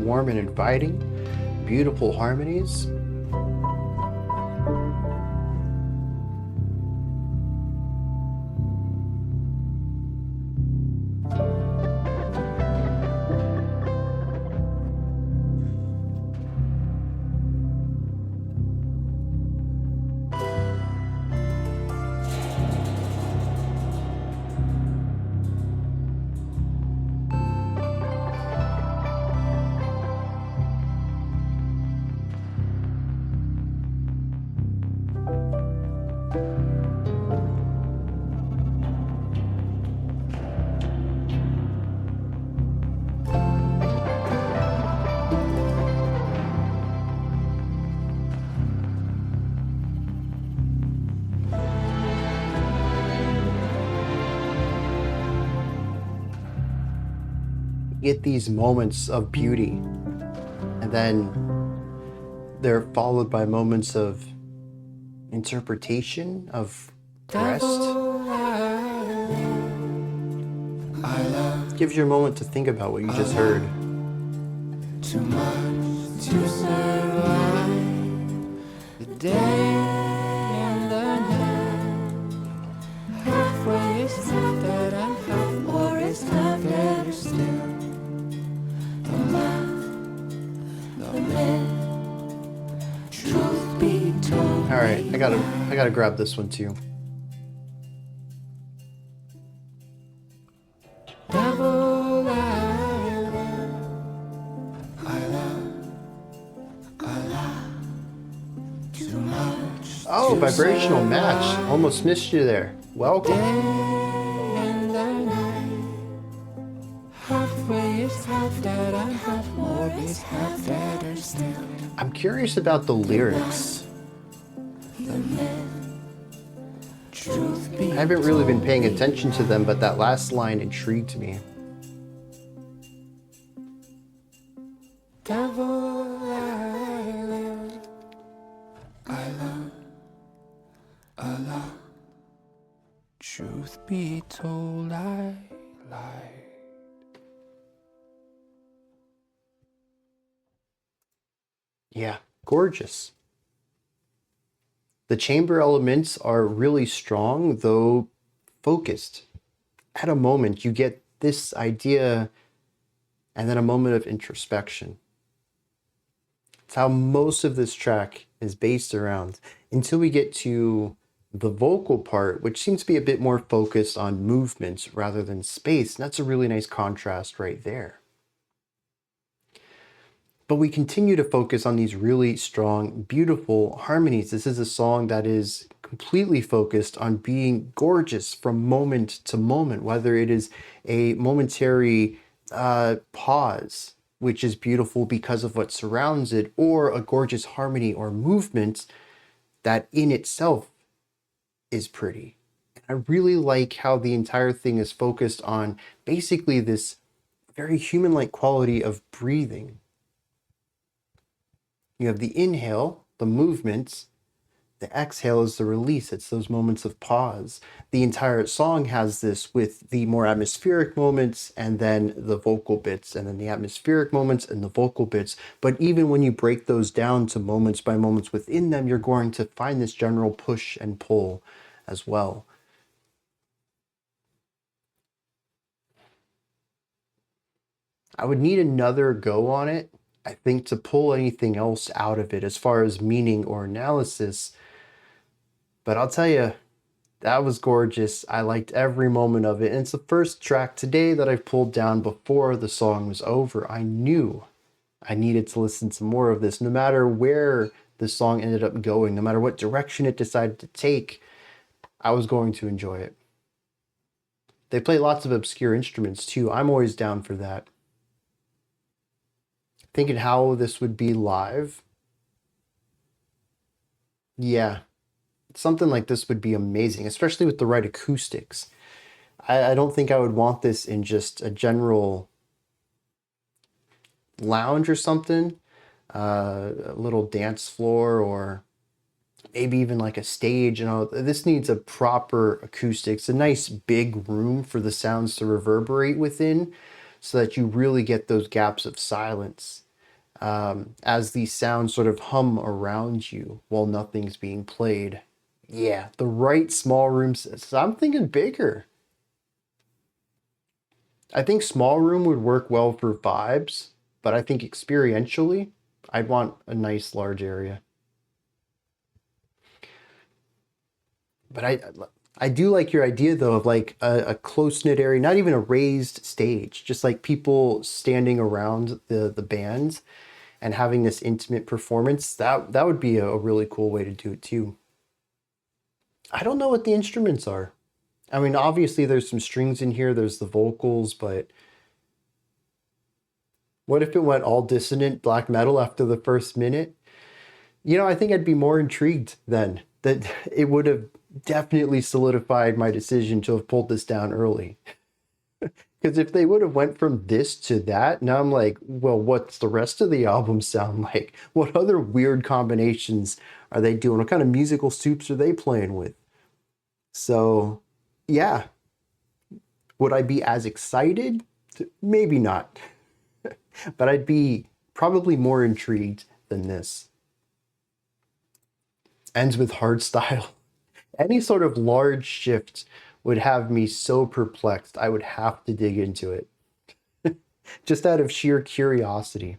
warm and inviting. Beautiful harmonies. Get these moments of beauty, and then they're followed by moments of interpretation, of rest. Gives you a moment to think about what you just heard. Too much to survive the day and the night. Halfway is half that and half more is half better still. The math, the myth, truth be told. All right, I gotta grab this one too. Devil, I love too much. Oh, vibrational match. Almost missed you there. Welcome. And the night. Halfway is half that and half more is half better still. I'm curious about the lyrics. The myth, truth be I haven't really been paying attention to them, but that last line intrigued me. devil, I love. Truth be told, I lied. Yeah, gorgeous. The chamber elements are really strong, though focused. At a moment, you get this idea and then a moment of introspection. It's how most of this track is based around until we get to the vocal part, which seems to be a bit more focused on movements rather than space. And that's a really nice contrast right there. But we continue to focus on these really strong, beautiful harmonies. This is a song that is completely focused on being gorgeous from moment to moment, whether it is a momentary pause, which is beautiful because of what surrounds it, or a gorgeous harmony or movement that in itself is pretty. I really like how the entire thing is focused on basically this very human-like quality of breathing. You have the inhale, the movements, the exhale is the release. It's those moments of pause. The entire song has this with the more atmospheric moments and then the vocal bits, and then the atmospheric moments and the vocal bits. But even when you break those down to moments by moments within them, you're going to find this general push and pull as well. I would need another go on it, I think, to pull anything else out of it as far as meaning or analysis. But I'll tell you, that was gorgeous. I liked every moment of it. And it's the first track today that I pulled down before the song was over. I knew I needed to listen to more of this, no matter where the song ended up going, no matter what direction it decided to take, I was going to enjoy it. They play lots of obscure instruments too. I'm always down for that. Thinking how this would be live. Yeah, something like this would be amazing, especially with the right acoustics. I don't think I would want this in just a general lounge or something, a little dance floor, or maybe even like a stage. You know, this needs a proper acoustics, a nice big room for the sounds to reverberate within, so that you really get those gaps of silence. as these sounds sort of hum around you while nothing's being played. Yeah, the right small room. So I'm thinking bigger. I think small room would work well for vibes, but I think experientially, I'd want a nice large area. But I do like your idea though of like a close-knit area, not even a raised stage, just like people standing around the bands and having this intimate performance. That would be a really cool way to do it too. I don't know what the instruments are. I mean, obviously there's some strings in here, there's the vocals, but what if it went all dissonant black metal after the first minute? You know, I think I'd be more intrigued then. That it would have definitely solidified my decision to have pulled this down early. Because if they would have went from this to that, now I'm like, well, what's the rest of the album sound like? What other weird combinations are they doing? What kind of musical soups are they playing with? So, yeah. Would I be as excited? Maybe not. But I'd be probably more intrigued than this. Ends with hardstyle. Any sort of large shift would have me so perplexed. I would have to dig into it. Just out of sheer curiosity.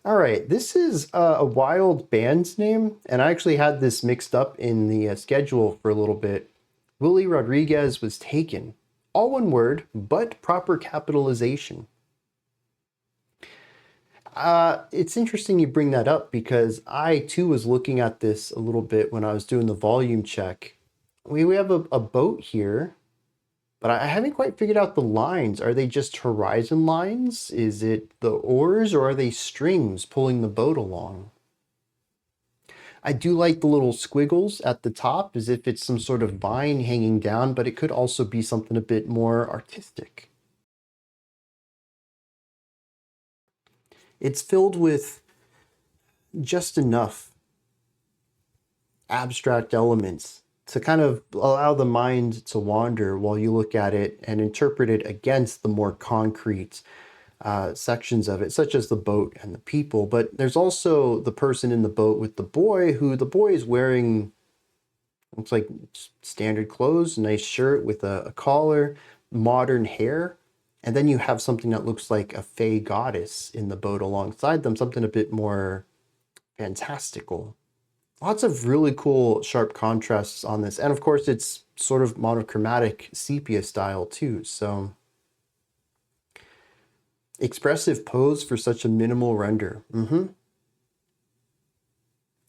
All right, this is a wild band's name, and I actually had this mixed up in the schedule for a little bit. WillyRodriguezWasTaken. All one word, but proper capitalization. It's interesting you bring that up because I too was looking at this a little bit when I was doing the volume check. We have a boat here, but I haven't quite figured out the lines. Are they just horizon lines? Is it the oars or are they strings pulling the boat along? I do like the little squiggles at the top as if it's some sort of vine hanging down, but it could also be something a bit more artistic. It's filled with just enough abstract elements to kind of allow the mind to wander while you look at it and interpret it against the more concrete sections of it, such as the boat and the people. But there's also the person in the boat with the boy, who the boy is wearing, looks like standard clothes, nice shirt with a collar, modern hair. And then you have something that looks like a fey goddess in the boat alongside them, something a bit more fantastical. Lots of really cool sharp contrasts on this. And of course, it's sort of monochromatic sepia style too. So expressive pose for such a minimal render.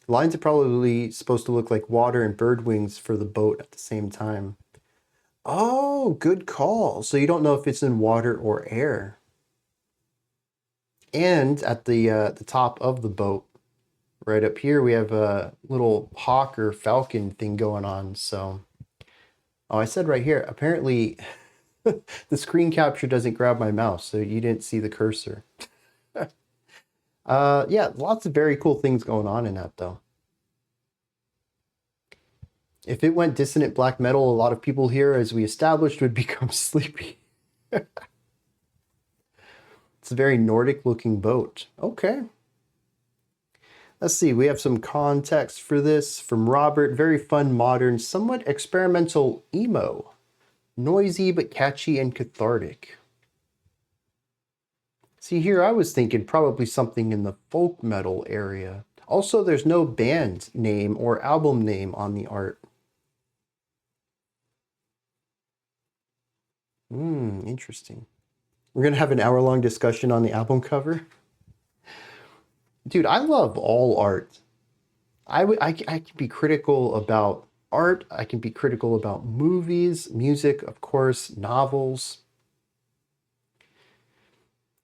Lines are probably supposed to look like water and bird wings for the boat at the same time. Oh, good call. So you don't know if it's in water or air. And at the top of the boat, right up here, we have a little hawk or falcon thing going on. So, oh, I said right here, apparently the screen capture doesn't grab my mouse, so you didn't see the cursor. Yeah, lots of very cool things going on in that, though. If it went dissonant black metal, a lot of people here, as we established, would become sleepy. It's a very Nordic looking boat. Okay. Let's see, we have some context for this from Robert. Very fun, modern, somewhat experimental emo. Noisy but catchy and cathartic. See, here I was thinking probably something in the folk metal area. Also, there's no band name or album name on the art. Interesting. We're going to have an hour-long discussion on the album cover. Dude, I love all art. I can be critical about art. I can be critical about movies, music, of course, novels.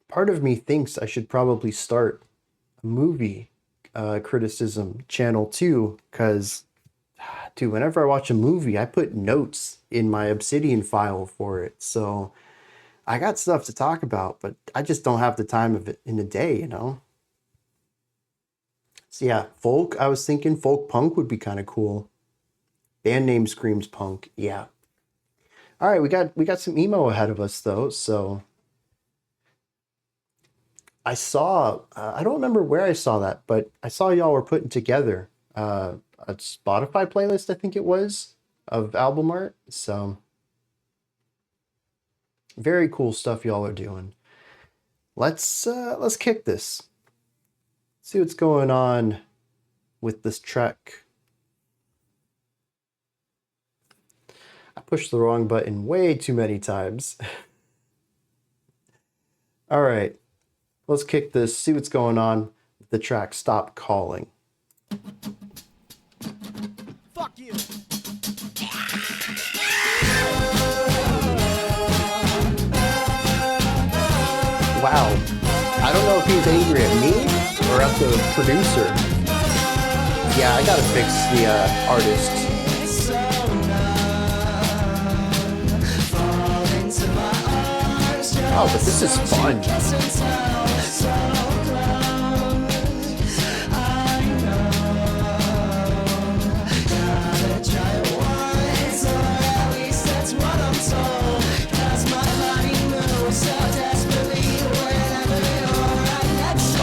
Part of me thinks I should probably start a movie criticism channel too, because, dude, whenever I watch a movie, I put notes in my Obsidian file for it. So I got stuff to talk about, but I just don't have the time of it in a day, you know? So yeah, folk, I was thinking folk punk would be kind of cool. Band name screams punk, yeah. All right, we got some emo ahead of us though, so I saw, I don't remember where I saw that, but I saw y'all were putting together a Spotify playlist, I think it was, of album art. So very cool stuff y'all are doing. Let's kick this. See what's going on with this track. I pushed the wrong button way too many times. All right, let's kick this, see what's going on with the track Stop Calling. Fuck you. Wow, I don't know if he's angry at me or at the producer. Yeah, I gotta fix the artist. Oh, but this is fun.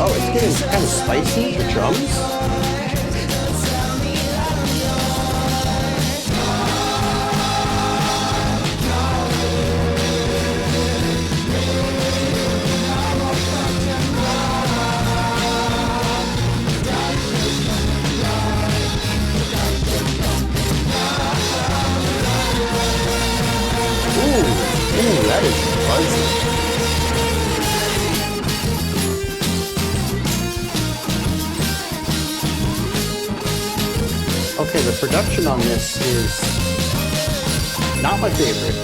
Oh, it's getting kind of spicy, the drums. Ooh, that is fuzzy. Okay, the production on this is not my favorite.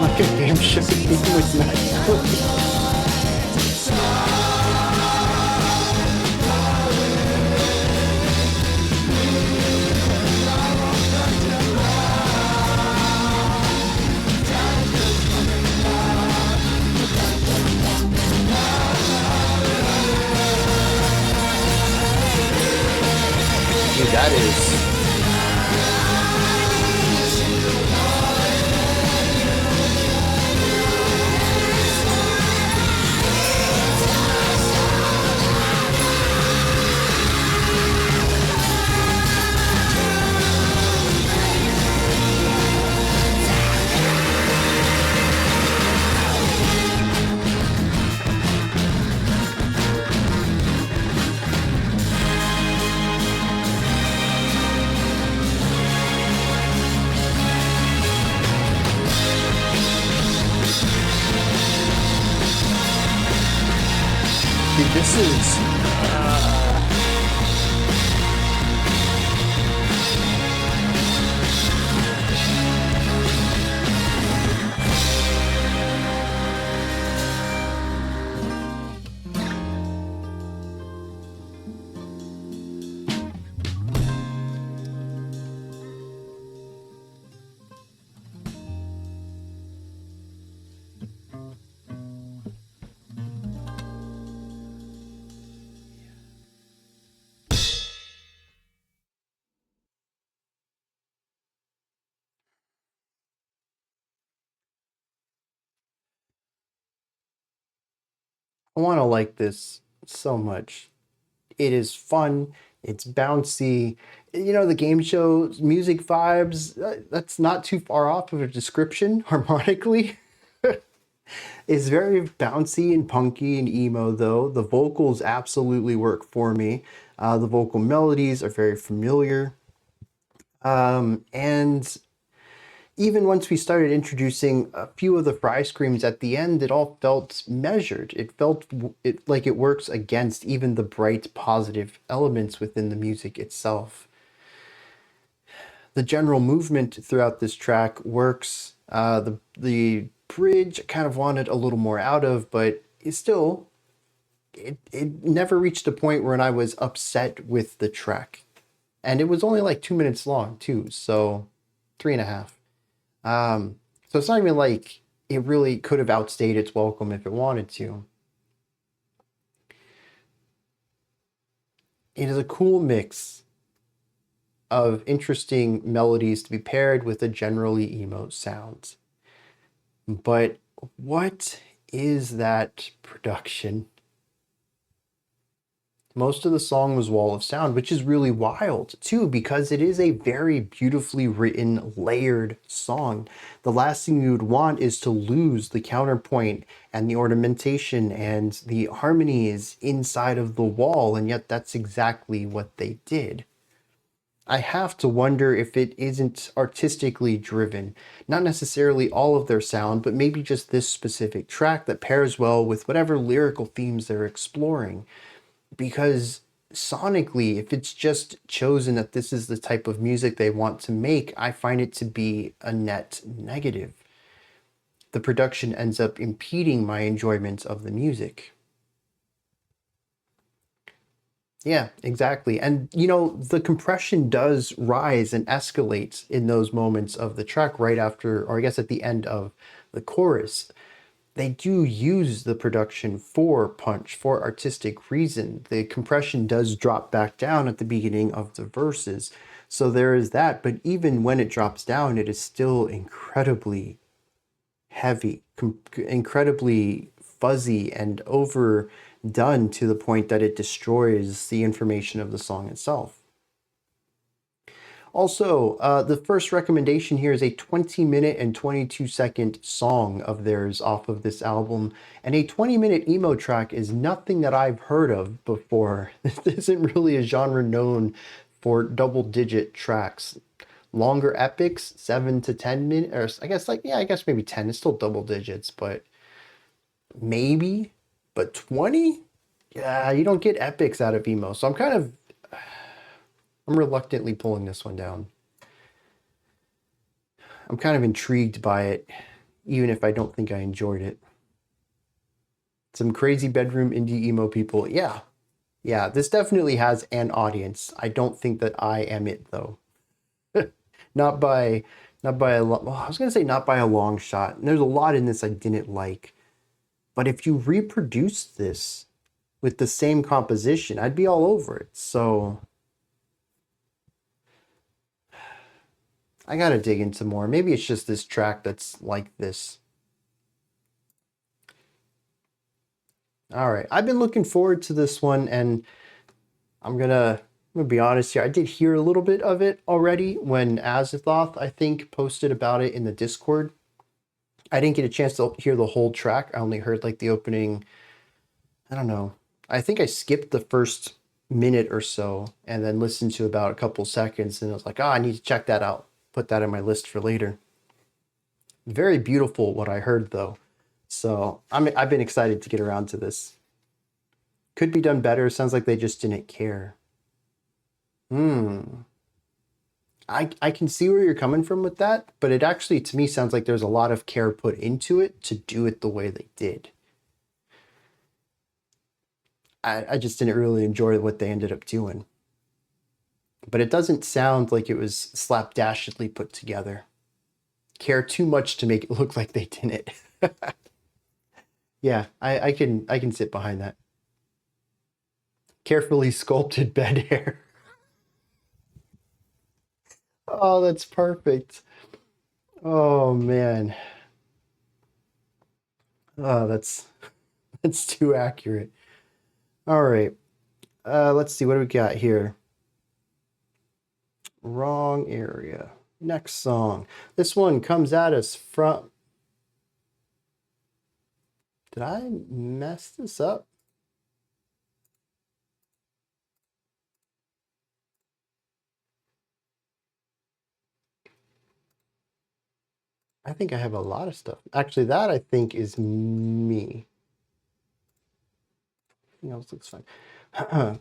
Like a game show theme with nice. Dude, that is... Dude, this is... I want to like this so much. It is fun. It's bouncy. You know, the game show music vibes, that's not too far off of a description harmonically. It's very bouncy and punky and emo, though. The vocals absolutely work for me. The vocal melodies are very familiar. And even once we started introducing a few of the fry screams at the end, it all felt measured. It felt like it works against even the bright, positive elements within the music itself. The general movement throughout this track works. The bridge I kind of wanted a little more out of, but it still it never reached a point where I was upset with the track. And it was only like 2 minutes long too, so 3.5. So it's not even like it really could have outstayed its welcome if it wanted to. It is a cool mix of interesting melodies to be paired with a generally emo sound. But what is that production? Most of the song was Wall of Sound, which is really wild too, because it is a very beautifully written, layered song. The last thing you would want is to lose the counterpoint and the ornamentation and the harmonies inside of the wall, and yet that's exactly what they did. I have to wonder if it isn't artistically driven. Not necessarily all of their sound, but maybe just this specific track that pairs well with whatever lyrical themes they're exploring. Because sonically, if it's just chosen that this is the type of music they want to make, I find it to be a net negative. The production ends up impeding my enjoyment of the music. Yeah, exactly. And you know, the compression does rise and escalate in those moments of the track right after, or I guess at the end of the chorus. They do use the production for punch, for artistic reason. The compression does drop back down at the beginning of the verses. So there is that, but even when it drops down, it is still incredibly heavy, incredibly fuzzy and overdone to the point that it destroys the information of the song itself. Also, the first recommendation here is a 20-minute and 22-second song of theirs off of this album. And a 20-minute emo track is nothing that I've heard of before. This isn't really a genre known for double-digit tracks. Longer epics, 7 to 10 minutes, or I guess maybe 10. It's still double digits, but maybe. But 20? Yeah, you don't get epics out of emo. So I'm reluctantly pulling this one down. I'm kind of intrigued by it, even if I don't think I enjoyed it. Some crazy bedroom indie emo people. Yeah, this definitely has an audience. I don't think that I am it, though. Not by a long, well, I was going to say not by a long shot. And there's a lot in this I didn't like. But if you reproduce this with the same composition, I'd be all over it. So I gotta dig into more. Maybe it's just this track that's like this. All right, I've been looking forward to this one, and I'm gonna be honest here. I did hear a little bit of it already when Azathoth, I think, posted about it in the Discord. I didn't get a chance to hear the whole track. I only heard like the opening, I don't know. I think I skipped the first minute or so and then listened to about a couple seconds, and I was like, I need to check that out. Put that in my list for later. Very beautiful what I heard though. So I've been excited to get around to this. Could be done better. Sounds like they just didn't care. I can see where you're coming from with that, but it actually to me sounds like there's a lot of care put into it to do it the way they did. I just didn't really enjoy what they ended up doing. But it doesn't sound like it was slapdashedly put together. Care too much to make it look like they didn't. Yeah, I can sit behind that. Carefully sculpted bed hair. Oh, that's perfect. Oh man. Oh, that's too accurate. All right. Let's see, what do we got here? Wrong area. Next song. This one comes at us from... Did I mess this up? I think I have a lot of stuff. Actually, that I think is me. Everything else looks fine.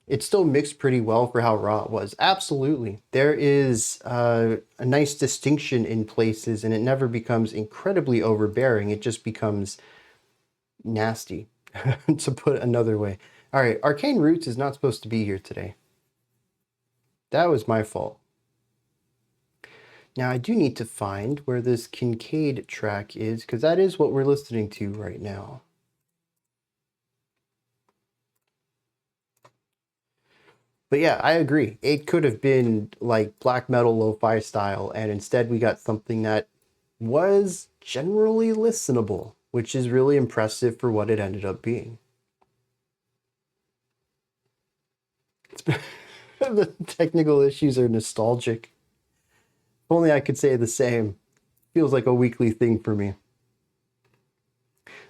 It still mixed pretty well for how raw it was. Absolutely. There is a nice distinction in places, and it never becomes incredibly overbearing. It just becomes nasty. to put another way. All right, Arcane Roots is not supposed to be here today. That was my fault. Now I do need to find where this Kincaide track is, because that is what we're listening to right now. But yeah, I agree. It could have been like black metal lo-fi style, and instead we got something that was generally listenable, which is really impressive for what it ended up being. The technical issues are nostalgic. If only I could say the same. Feels like a weekly thing for me.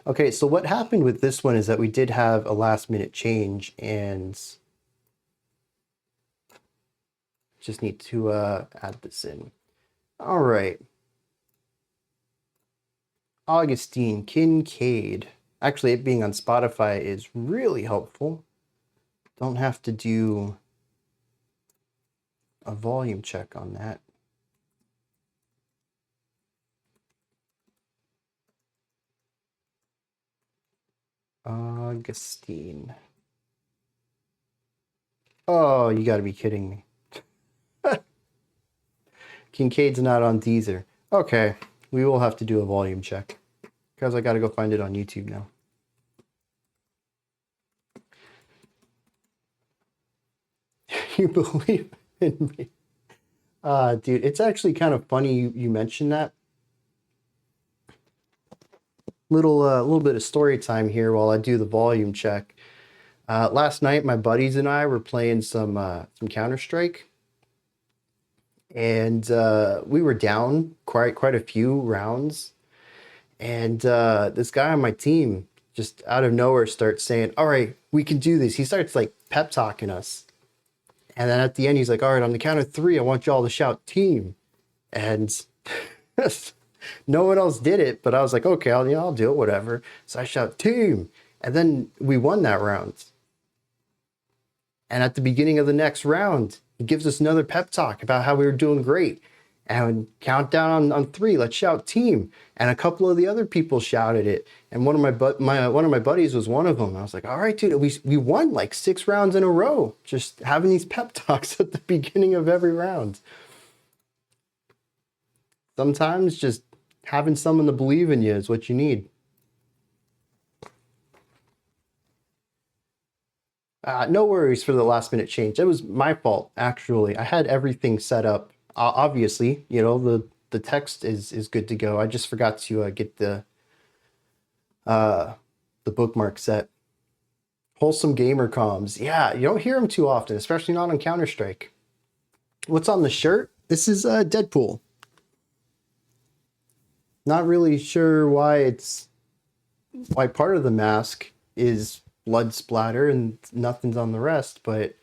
Okay, so what happened with this one is that we did have a last minute change, and just need to add this in. All right. Augustine, Kincaide. Actually, it being on Spotify is really helpful. Don't have to do a volume check on that. Augustine. Oh, you gotta be kidding me. Kincaide's not on Deezer. Okay, we will have to do a volume check, because I gotta go find it on YouTube now. You believe in me? Dude, it's actually kind of funny you mentioned that. Little bit of story time here while I do the volume check. Last night, my buddies and I were playing some Counter-Strike, and we were down quite a few rounds, and this guy on my team just out of nowhere starts saying, "All right, we can do this." He starts like pep talking us, and then at the end he's like, "All right, on the count of 3, I want y'all to shout team," and no one else did it, but I was like, okay, I'll do it, whatever. So I shout team, and then we won that round. And at the beginning of the next round, he gives us another pep talk about how we were doing great. And count down on 3, let's shout team. And a couple of the other people shouted it. And one of my buddies was one of them. I was like, all right, dude, we won like 6 rounds in a row, just having these pep talks at the beginning of every round. Sometimes just having someone to believe in you is what you need. No worries for the last minute change. It was my fault, actually. I had everything set up. Obviously, you know, the text is good to go. I just forgot to get the bookmark set. Wholesome gamer comms. Yeah, you don't hear them too often, especially not on Counter-Strike. What's on the shirt? This is Deadpool. Not really sure why part of the mask is blood splatter and nothing's on the rest, but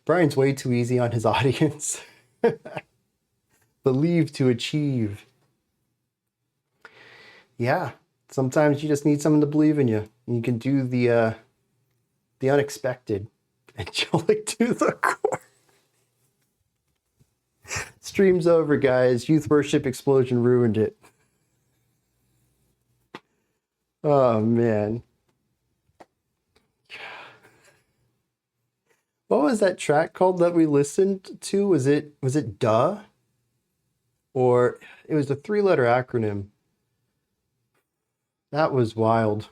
Brian's way too easy on his audience. Believe to achieve. Yeah, sometimes you just need someone to believe in you. You can do the unexpected, and you'll like do the core. Stream's over, guys. Youth worship explosion ruined it. Oh man. What was that track called that we listened to? Was it Duh? Or it was a 3-letter acronym. That was wild.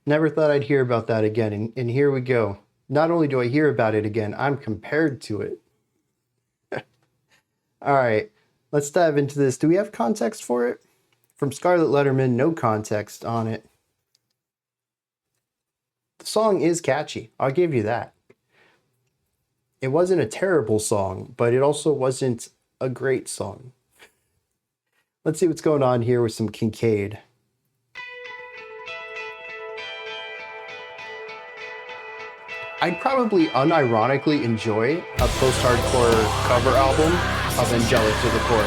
Never thought I'd hear about that again, and here we go. Not only do I hear about it again, I'm compared to it. All right, let's dive into this. Do we have context for it? From Scarlet Letterman, no context on it. The song is catchy. I'll give you that. It wasn't a terrible song, but it also wasn't a great song. Let's see what's going on here with some Kincaide. I'd probably unironically enjoy a post-hardcore cover album of Angelic to the Core.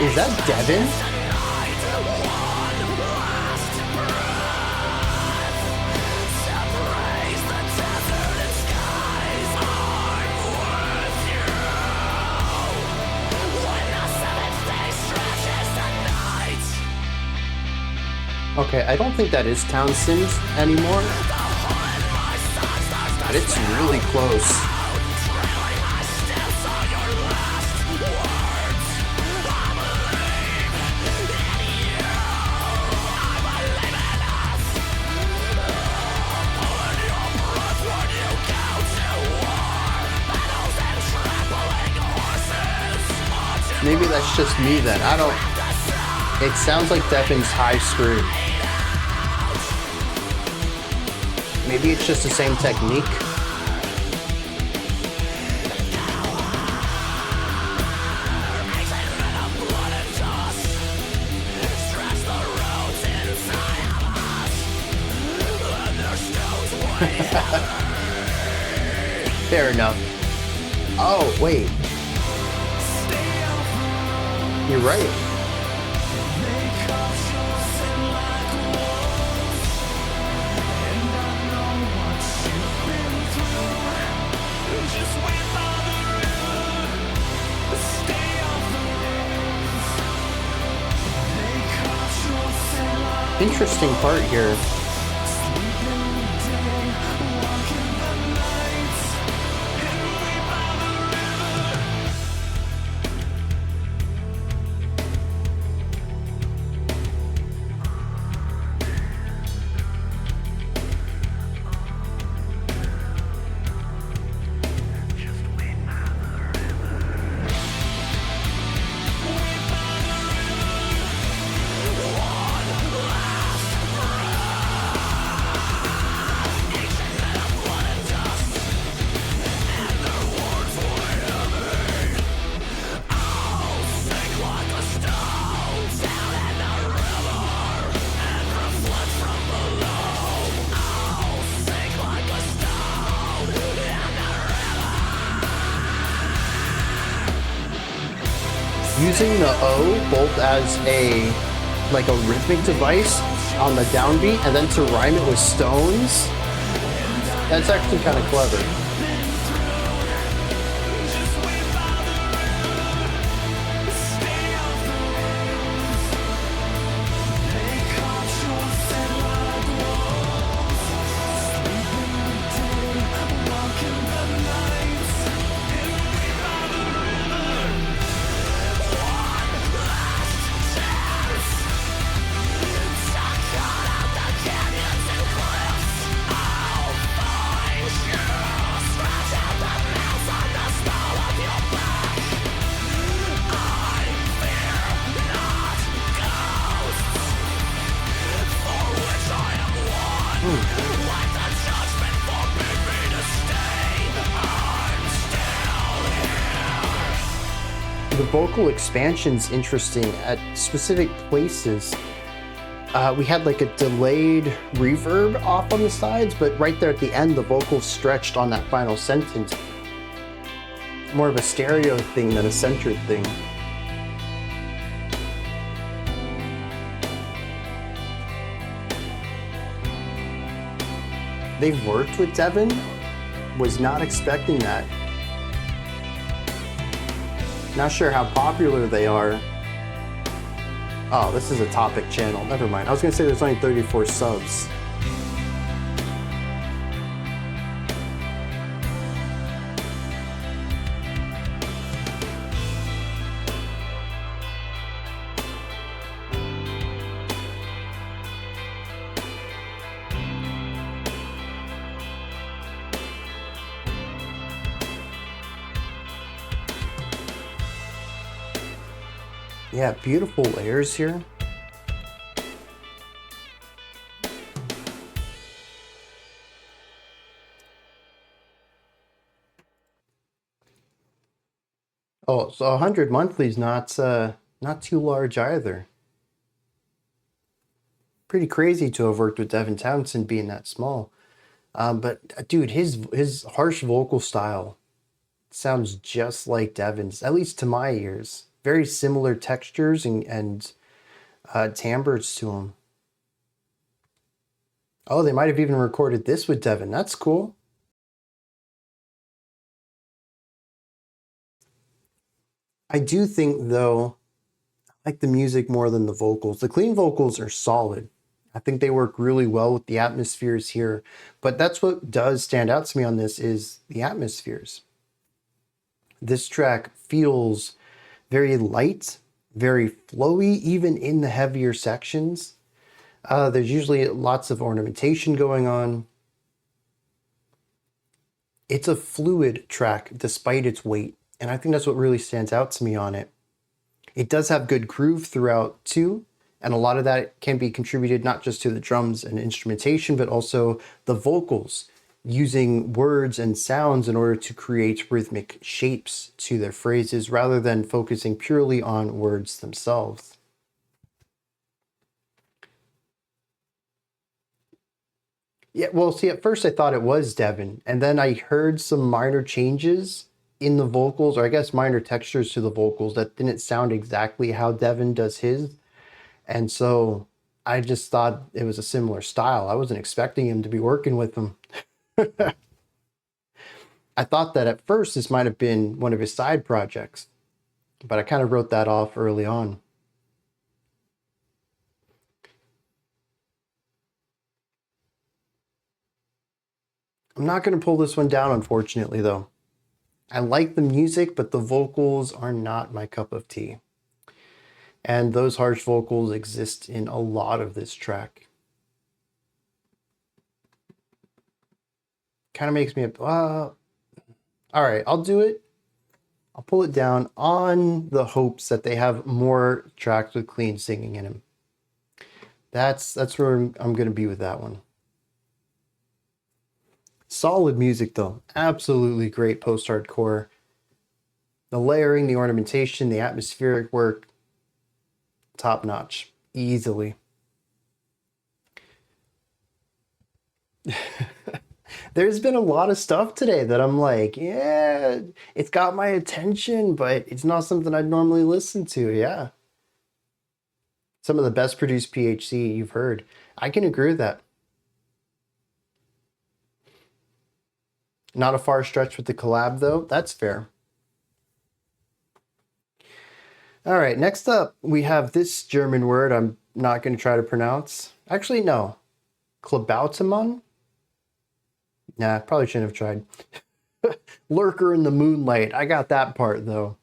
Is that Devin? Okay, I don't think that is Townsend anymore, but it's really close. Maybe that's just me then. I don't... It sounds like Devin's high scream. Maybe it's just the same technique. Fair enough. Oh, wait. You're right. Interesting part here. Using the O both as a rhythmic device on the downbeat and then to rhyme it with stones, that's actually kind of clever. The vocal expansion's interesting at specific places. We had like a delayed reverb off on the sides, but right there at the end, the vocals stretched on that final sentence. More of a stereo thing than a centered thing. They've worked with Devin? Was not expecting that. Not sure how popular they are. Oh, this is a topic channel. Never mind. I was gonna say there's only 34 subs. Yeah, beautiful layers here. Oh, so 100 monthly is not too large either. Pretty crazy to have worked with Devin Townsend being that small. But dude, his harsh vocal style sounds just like Devin's, at least to my ears. Very similar textures and timbres to him. Oh, they might have even recorded this with Devin. That's cool. I do think, though, I like the music more than the vocals. The clean vocals are solid. I think they work really well with the atmospheres here, but that's what does stand out to me on this is the atmospheres. This track feels very light, very flowy, even in the heavier sections. There's usually lots of ornamentation going on. It's a fluid track despite its weight, and I think that's what really stands out to me on it. It does have good groove throughout too, and a lot of that can be contributed not just to the drums and instrumentation, but also the vocals, using words and sounds in order to create rhythmic shapes to their phrases rather than focusing purely on words themselves. Yeah, well, see, at first I thought it was Devin, and then I heard some minor changes in the vocals, or I guess minor textures to the vocals that didn't sound exactly how Devin does his. And so I just thought it was a similar style. I wasn't expecting him to be working with them. I thought that at first this might have been one of his side projects, but I kind of wrote that off early on. I'm not going to pull this one down, unfortunately, though. I like the music, but the vocals are not my cup of tea. And those harsh vocals exist in a lot of this track. Kind of makes me, all right, I'll do it. I'll pull it down on the hopes that they have more tracks with clean singing in them. That's where I'm going to be with that one. Solid music though, absolutely great post-hardcore. The layering, the ornamentation, the atmospheric work, top notch, easily. There's been a lot of stuff today that I'm like, yeah, it's got my attention, but it's not something I'd normally listen to, yeah. Some of the best produced PHC you've heard. I can agree with that. Not a far stretch with the collab, though. That's fair. All right, next up, we have this German word I'm not going to try to pronounce. Actually, no. Klabautamann? Nah, probably shouldn't have tried. Lurker in the Moonlight. I got that part, though.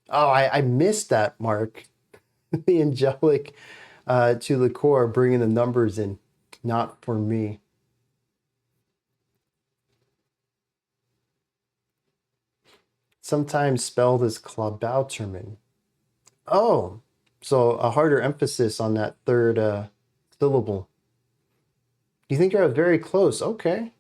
Oh, I missed that, Mark. The angelic to the core, bringing the numbers in. Not for me. Sometimes spelled as Klabautamann. Oh, so a harder emphasis on that third syllable. You think you're very close? Okay.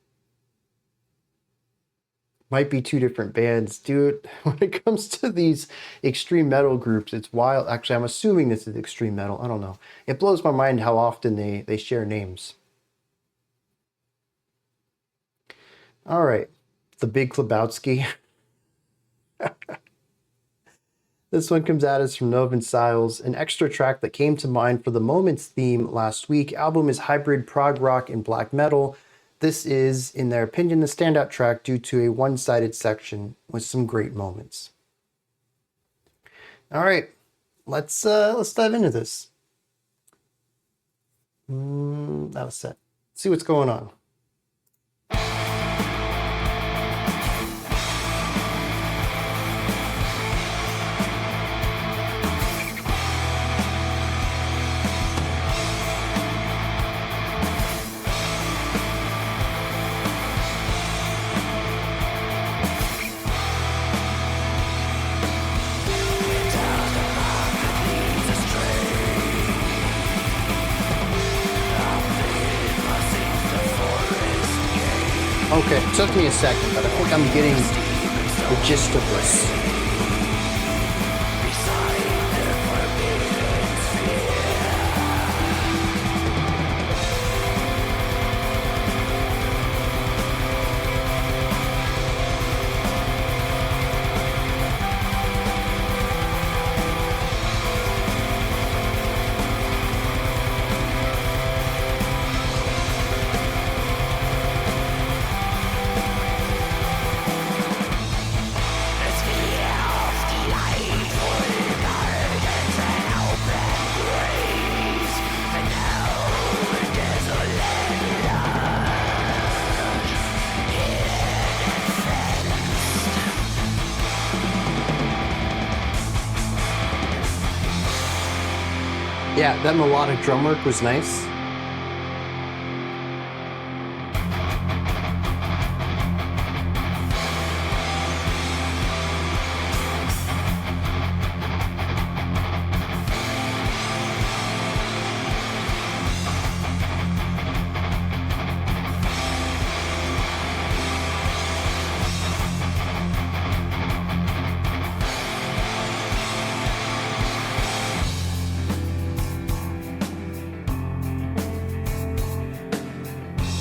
Might be two different bands. Dude, when it comes to these extreme metal groups, it's wild. Actually, I'm assuming this is extreme metal. I don't know. It blows my mind how often they share names. All right. The Big Klabowski. This one comes at us from Novin Siles, an extra track that came to mind for the Moments theme last week. Album is hybrid prog rock and black metal. This is, in their opinion, the standout track due to a one-sided section with some great moments. All right, let's dive into this. That was set. Let's see what's going on. Okay, it took me a second, but I think I'm getting the gist of this. Yeah, that melodic drum work was nice.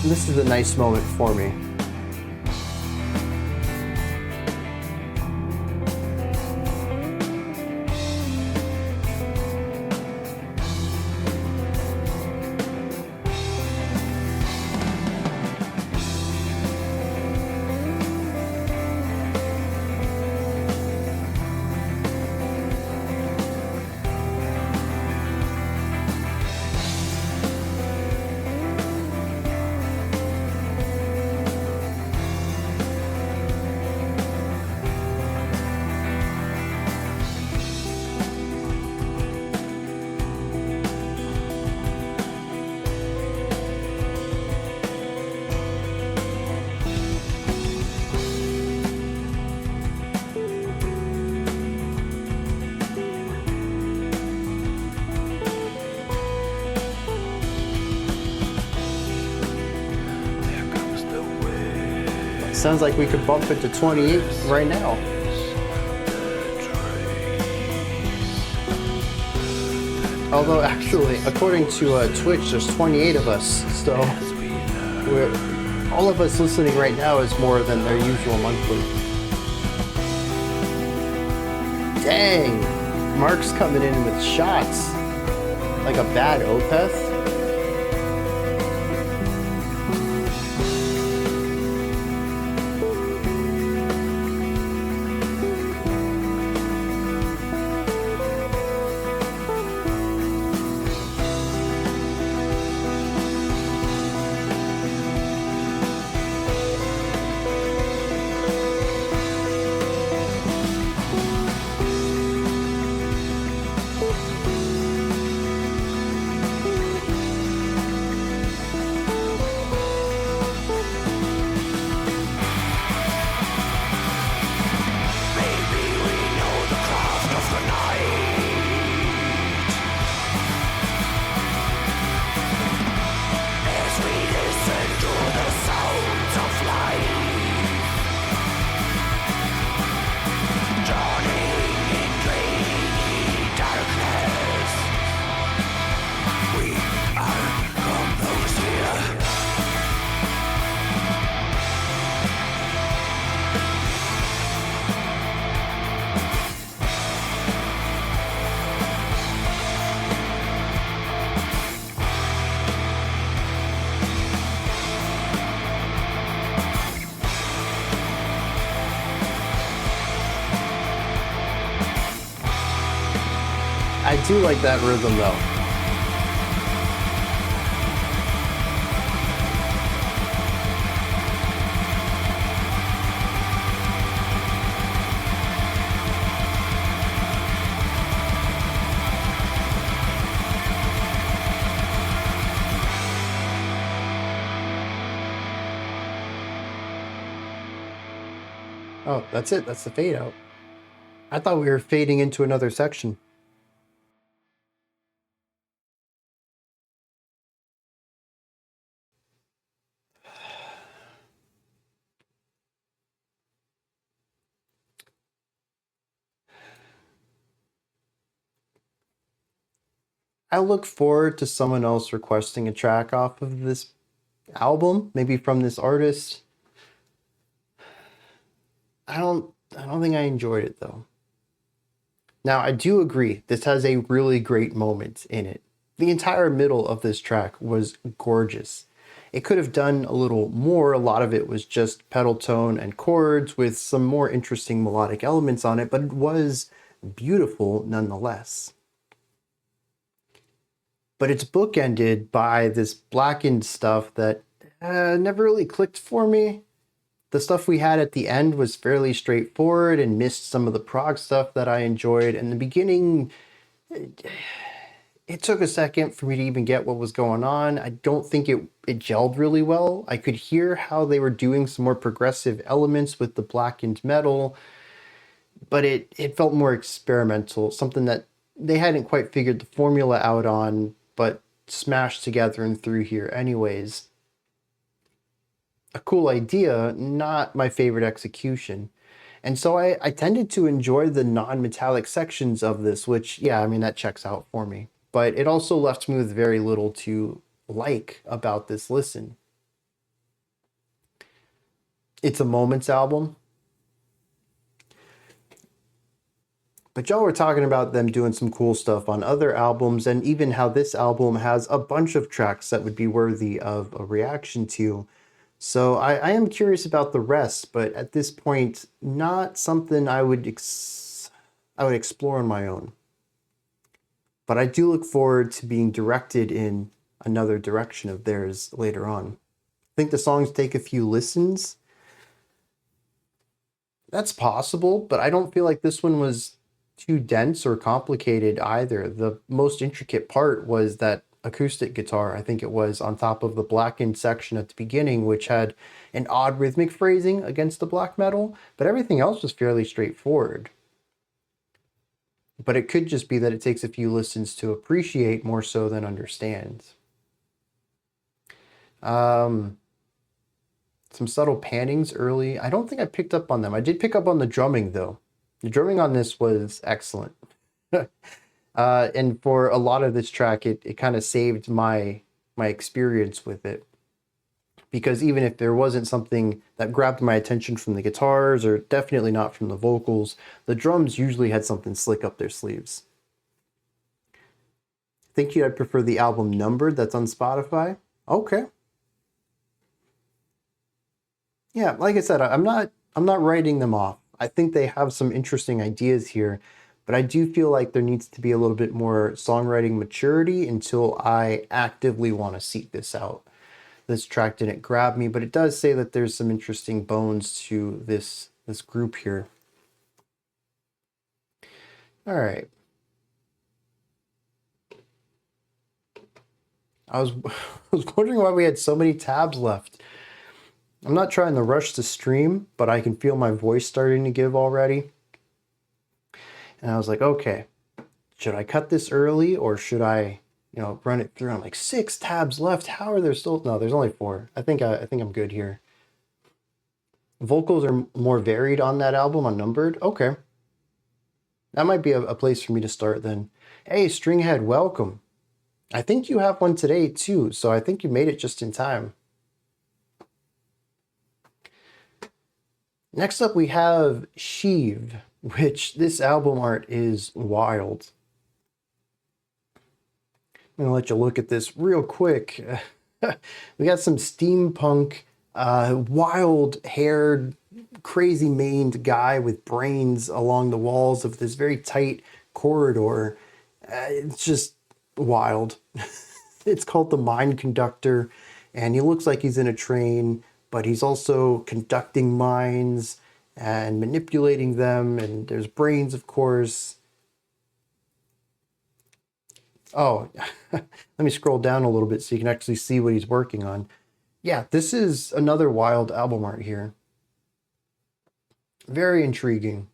This is a nice moment for me. Sounds like we could bump it to 28 right now. Although actually, according to Twitch, there's 28 of us, so all of us listening right now is more than their usual monthly. Dang, Mark's coming in with shots like a bad Opeth. I do like that rhythm though. Oh, that's it. That's the fade out. I thought we were fading into another section. I look forward to someone else requesting a track off of this album, maybe from this artist. I don't think I enjoyed it though. Now, I do agree, this has a really great moment in it. The entire middle of this track was gorgeous. It could have done a little more. A lot of it was just pedal tone and chords with some more interesting melodic elements on it, but it was beautiful nonetheless. But it's bookended by this blackened stuff that never really clicked for me. The stuff we had at the end was fairly straightforward and missed some of the prog stuff that I enjoyed. And the beginning, it took a second for me to even get what was going on. I don't think it gelled really well. I could hear how they were doing some more progressive elements with the blackened metal, but it felt more experimental, something that they hadn't quite figured the formula out on, but smashed together and through here anyways. A cool idea, not my favorite execution. And so I tended to enjoy the non-metallic sections of this, which, yeah, I mean, that checks out for me. But it also left me with very little to like about this listen. It's a Moments album. But y'all were talking about them doing some cool stuff on other albums, and even how this album has a bunch of tracks that would be worthy of a reaction to. So I am curious about the rest, but at this point, not something I would explore on my own. But I do look forward to being directed in another direction of theirs later on. I think the songs take a few listens. That's possible, but I don't feel like this one was too dense or complicated either. The most intricate part was that acoustic guitar, I think it was, on top of the blackened section at the beginning, which had an odd rhythmic phrasing against the black metal, but everything else was fairly straightforward. But it could just be that it takes a few listens to appreciate more so than understand. Some subtle pannings early. I don't think I picked up on them. I did pick up on the drumming though. The drumming on this was excellent. And for a lot of this track, it kind of saved my experience with it. Because even if there wasn't something that grabbed my attention from the guitars, or definitely not from the vocals, the drums usually had something slick up their sleeves. Think I'd prefer the album Numbered that's on Spotify? Okay. Yeah, like I said, I'm not writing them off. I think they have some interesting ideas here, but I do feel like there needs to be a little bit more songwriting maturity until I actively want to seek this out. This track didn't grab me, but it does say that there's some interesting bones to this group here. All right. I was wondering why we had so many tabs left. I'm not trying to rush the stream, but I can feel my voice starting to give already. And I was like, okay, should I cut this early or should I, run it through? I'm like, 6 tabs left. How are there still? No, there's only 4. I think I'm good here. Vocals are more varied on that album, on Numbered. Okay. That might be a place for me to start then. Hey, Stringhead, welcome. I think you have one today too, so I think you made it just in time. Next up we have Sheev, which this album art is wild. I'm gonna let you look at this real quick. We got some steampunk, wild-haired, crazy-maned guy with brains along the walls of this very tight corridor. It's just wild. It's called the Mind Conductor, and he looks like he's in a train, but he's also conducting minds and manipulating them, and there's brains, of course. Oh, let me scroll down a little bit so you can actually see what he's working on. Yeah, this is another wild album art here. Very intriguing.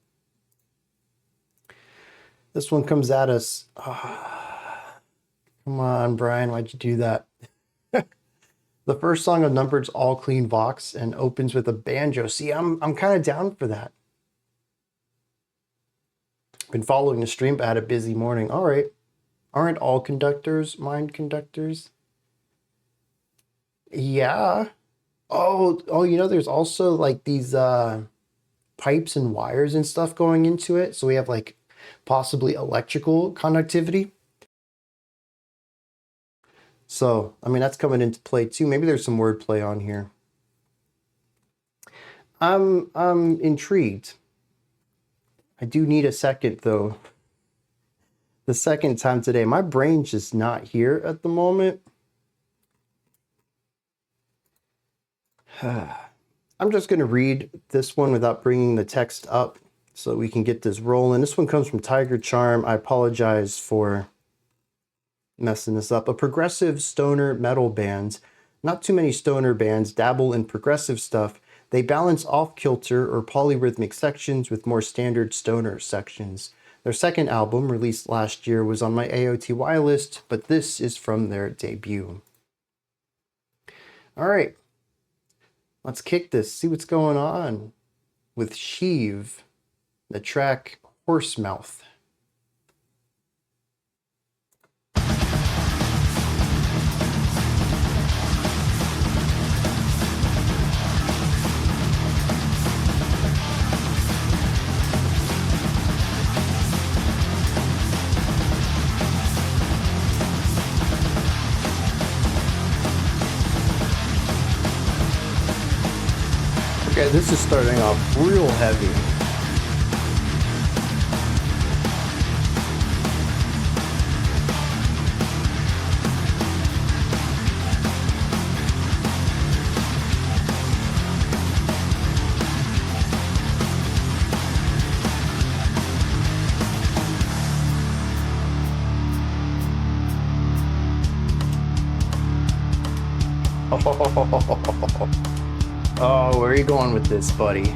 This one comes at us. Come on, Brian, why'd you do that? The first song of Numbered's all clean vox and opens with a banjo. See, I'm kind of down for that. Been following the stream, but had a busy morning. All right. Aren't all conductors mind conductors? Yeah. Oh, there's also like these pipes and wires and stuff going into it. So we have like possibly electrical conductivity. So, I mean, that's coming into play too. Maybe there's some wordplay on here. I'm intrigued. I do need a second though. The second time today. My brain's just not here at the moment. I'm just going to read this one without bringing the text up so we can get this rolling. This one comes from Tiger Charm. I apologize for messing this up. A progressive stoner metal band. Not too many stoner bands dabble in progressive stuff. They balance off-kilter or polyrhythmic sections with more standard stoner sections. Their second album, released last year, was on my AOTY list, but this is from their debut. All right, let's kick this, see what's going on with Sheev, the track Horsemouth. Okay, this is starting off real heavy. Oh, where are you going with this, buddy?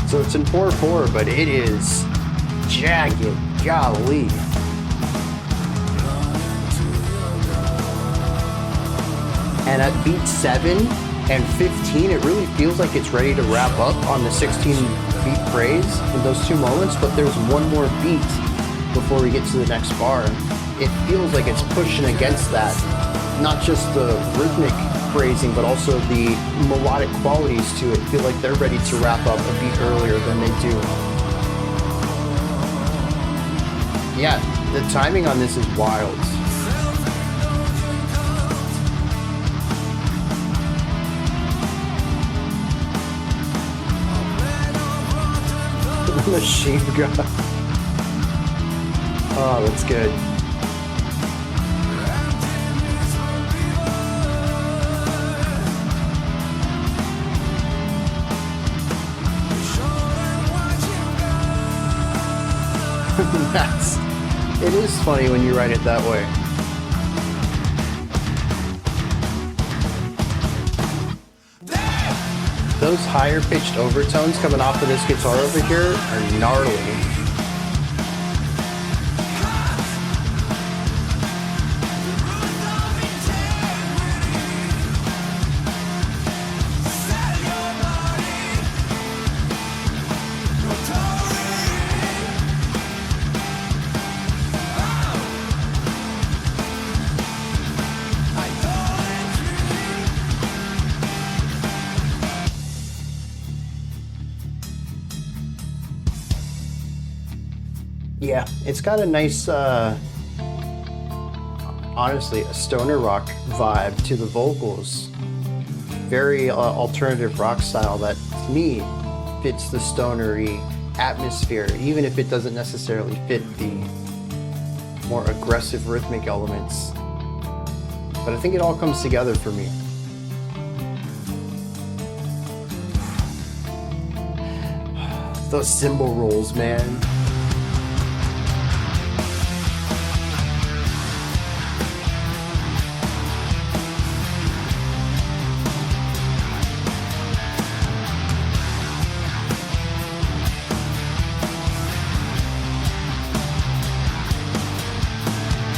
So it's in 4/4, but it is jagged, golly. And at beat 7 and 15, it really feels like it's ready to wrap up on the 16-beat phrase in those two moments, but there's one more beat before we get to the next bar. It feels like it's pushing against that, not just the rhythmic phrasing, but also the melodic qualities to it. Feel like they're ready to wrap up a beat earlier than they do. Yeah, the timing on this is wild. The Sheev guy. Oh, that's good. It is funny when you write it that way. Those higher pitched overtones coming off of this guitar over here are gnarly. Yeah, it's got a nice, honestly, a stoner rock vibe to the vocals. Very alternative rock style that, to me, fits the stonery atmosphere, even if it doesn't necessarily fit the more aggressive rhythmic elements. But I think it all comes together for me. Those cymbal rolls, man.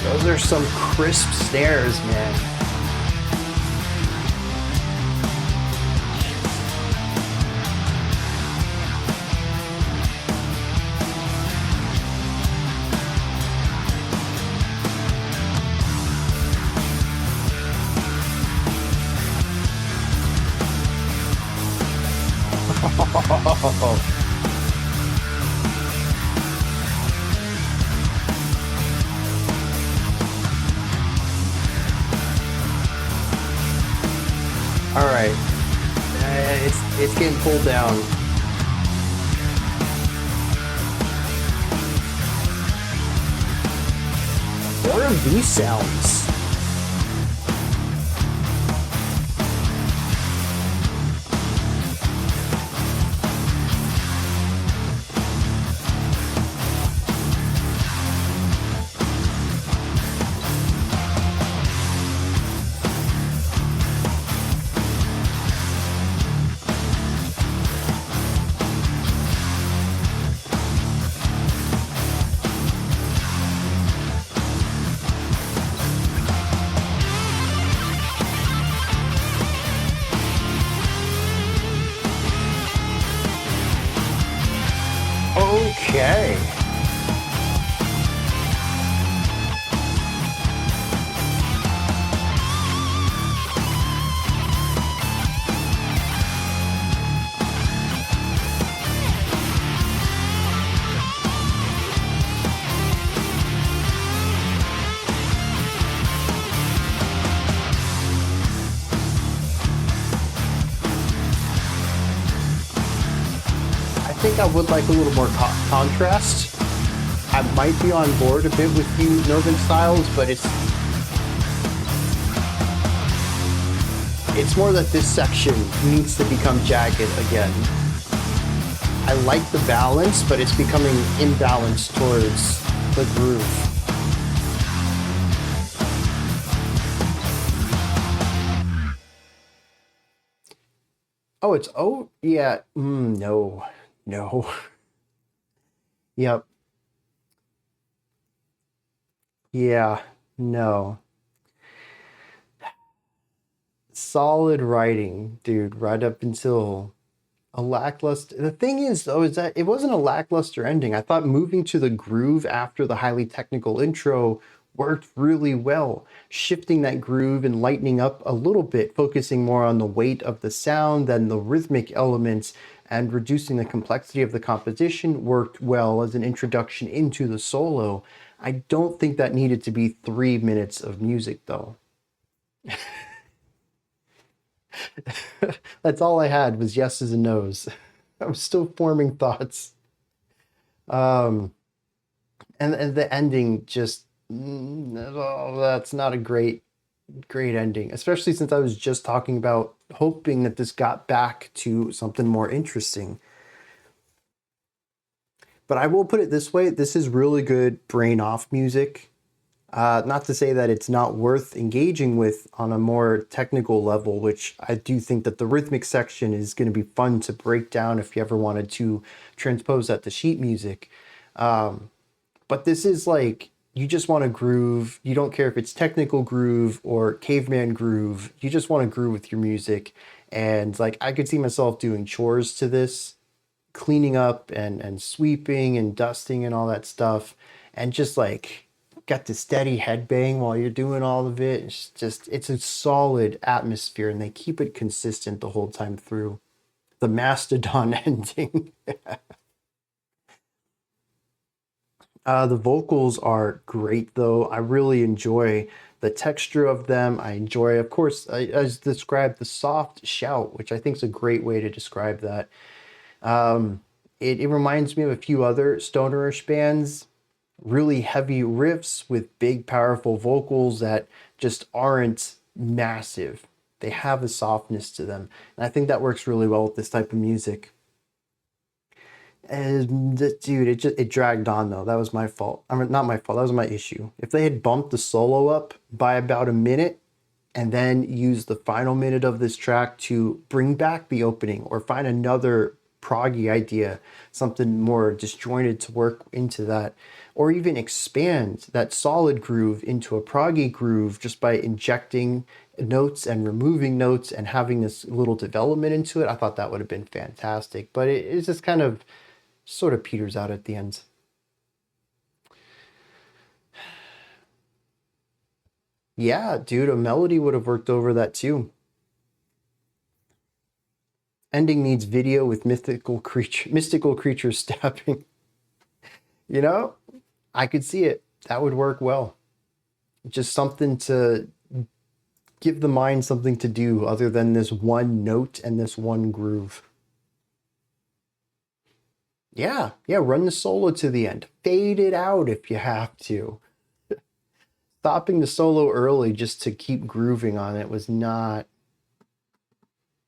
Those are some crisp snares, man. All right, It's getting pulled down. What are these sounds? Okay. I think I would like a little more contrast. I might be on board a bit with you Northern styles, but it's more that this section needs to become jagged again. I like the balance, but it's becoming imbalanced towards the groove. Oh, it's, oh, yeah, no. Yep. Yeah, no. Solid writing, dude, right up until a lackluster. The thing is, though, is that it wasn't a lackluster ending. I thought moving to the groove after the highly technical intro worked really well. Shifting that groove and lightening up a little bit, focusing more on the weight of the sound than the rhythmic elements, and reducing the complexity of the composition worked well as an introduction into the solo. I don't think that needed to be 3 minutes of music, though. That's all I had was yeses and nos. I was still forming thoughts. And the ending just, that's not a great ending, especially since I was just talking about hoping that this got back to something more interesting. But I will put it this way, this is really good brain off music. Not to say that it's not worth engaging with on a more technical level, which I do think that the rhythmic section is going to be fun to break down if you ever wanted to transpose that to sheet music. But this is like, you just want to groove. You don't care if it's technical groove or caveman groove. You just want to groove with your music. And like, I could see myself doing chores to this, cleaning up and sweeping and dusting and all that stuff. And just like, got the steady headbang while you're doing all of it. It's just, it's a solid atmosphere and they keep it consistent the whole time through. The Mastodon ending. The vocals are great, though. I really enjoy the texture of them. I enjoy, of course, as described, the soft shout, which I think is a great way to describe that. It reminds me of a few other stonerish bands. Really heavy riffs with big, powerful vocals that just aren't massive. They have a softness to them. And I think that works really well with this type of music. And dude, it dragged on though. That was my fault. I mean, not my fault. That was my issue. If they had bumped the solo up by about a minute and then used the final minute of this track to bring back the opening or find another proggy idea, something more disjointed to work into that, or even expand that solid groove into a proggy groove just by injecting notes and removing notes and having this little development into it, I thought that would have been fantastic. But it's just kind of sort of peters out at the end. Yeah, dude, a melody would have worked over that too. Ending needs video with mystical creatures stabbing. You know, I could see it. That would work well. Just something to give the mind something to do other than this one note and this one groove. Yeah, run the solo to the end. Fade it out if you have to. Stopping the solo early just to keep grooving on it was not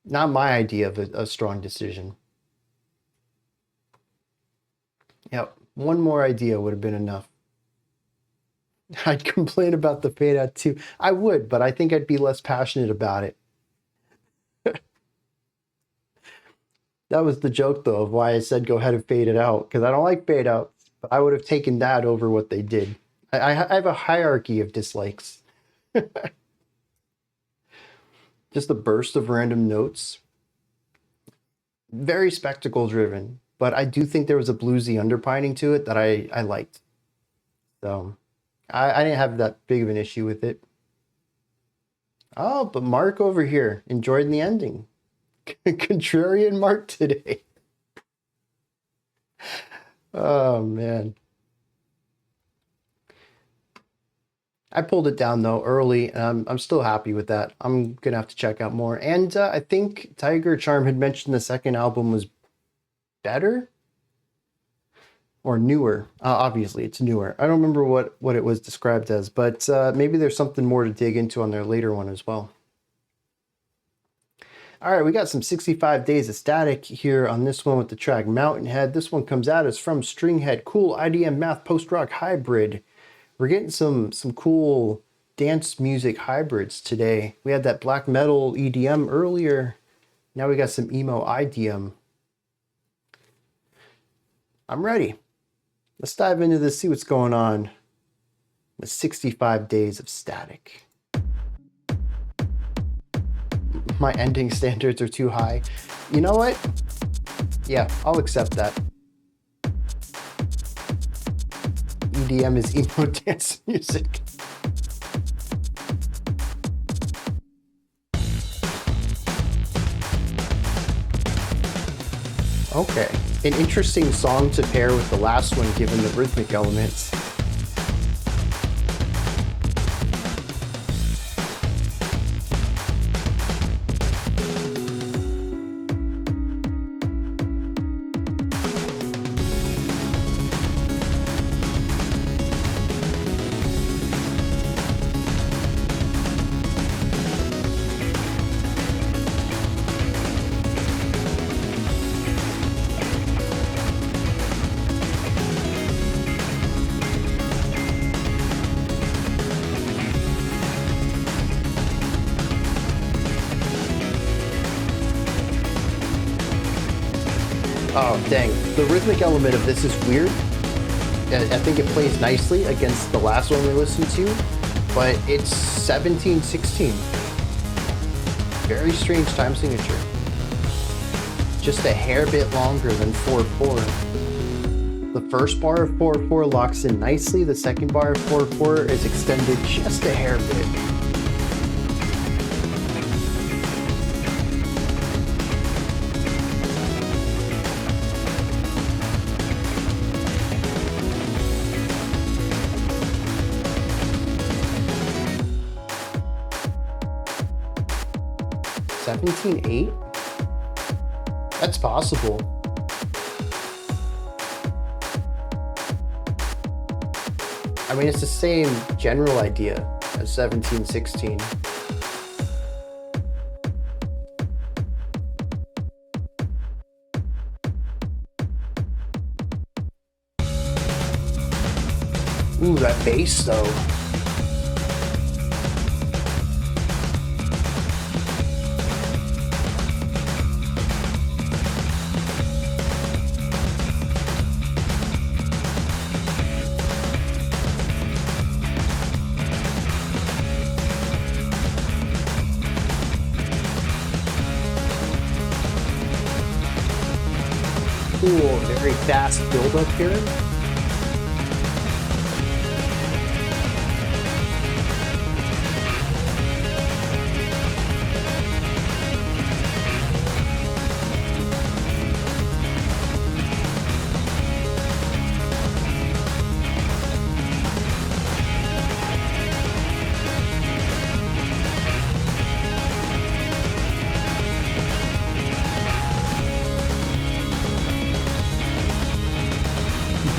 my idea of a strong decision. Yep, one more idea would have been enough. I'd complain about the fade out too. I would, but I think I'd be less passionate about it. That was the joke, though, of why I said go ahead and fade it out, because I don't like fade outs, but I would have taken that over what they did. I have a hierarchy of dislikes. Just a burst of random notes. Very spectacle driven, but I do think there was a bluesy underpining to it that I liked. So I didn't have that big of an issue with it. Oh, but Mark over here enjoyed the ending. Contrarian Mark today. Oh, man. I pulled it down, though, early. I'm still happy with that. I'm going to have to check out more. And I think Tiger Charm had mentioned the second album was better or newer. Obviously, it's newer. I don't remember what it was described as, but maybe there's something more to dig into on their later one as well. All right, we got some 65 Days of Static here on this one with the track Mountainhead. This one comes out as from Stringhead. Cool IDM math post-rock hybrid. We're getting some cool dance music hybrids today. We had that black metal EDM earlier. Now we got some emo IDM. I'm ready. Let's dive into this, see what's going on with 65 Days of Static. My ending standards are too high. You know what? Yeah, I'll accept that. EDM is emo dance music. Okay, an interesting song to pair with the last one given the rhythmic elements. Oh, dang. The rhythmic element of this is weird. I think it plays nicely against the last one we listened to, but it's 17/16. Very strange time signature. Just a hair bit longer than 4/4. The first bar of 4/4 locks in nicely. The second bar of 4/4 is extended just a hair bit. (17/8)? That's possible. I mean, it's the same general idea as 17/16. Ooh, that bass though. Cool, very fast build up here.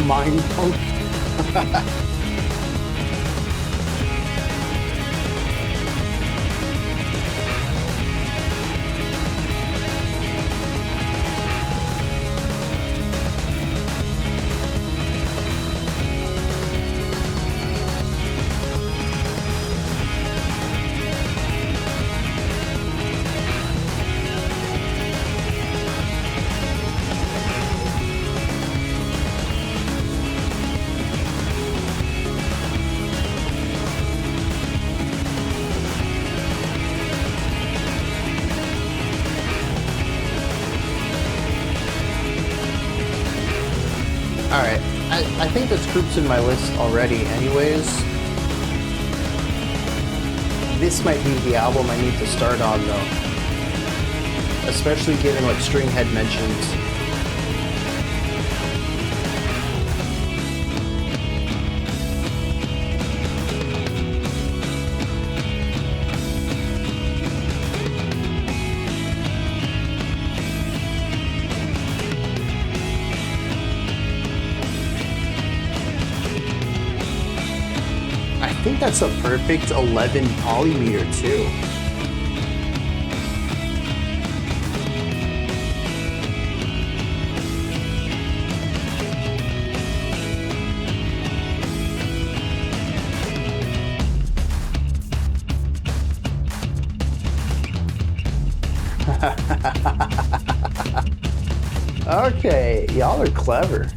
Mind punk. Alright, I think this group's in my list already anyways. This might be the album I need to start on though. Especially given what Stringhead mentions. I think that's a perfect 11 polymeter too. Okay, y'all are clever.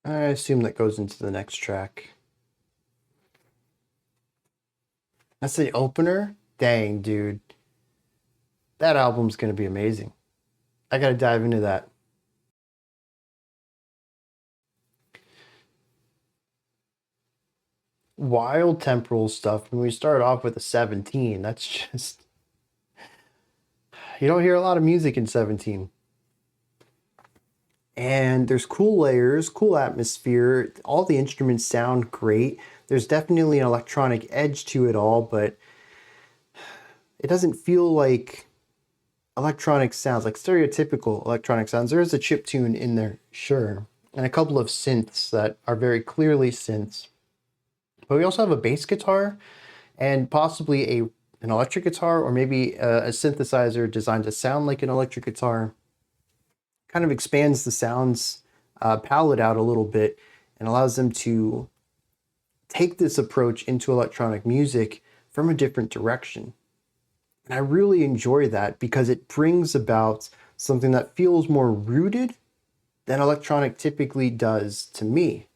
I assume that goes into the next track. That's the opener? Dang, dude. That album's gonna be amazing. I gotta dive into that. Wild temporal stuff. When we start off with a 17, that's just... You don't hear a lot of music in 17. And there's cool layers, cool atmosphere. All the instruments sound great. There's definitely an electronic edge to it all, but it doesn't feel like electronic sounds, like stereotypical electronic sounds. There is a chiptune in there, sure, and a couple of synths that are very clearly synths. But we also have a bass guitar and possibly an electric guitar, or maybe a synthesizer designed to sound like an electric guitar. Kind of expands the sounds palette out a little bit and allows them to take this approach into electronic music from a different direction. And I really enjoy that because it brings about something that feels more rooted than electronic typically does to me.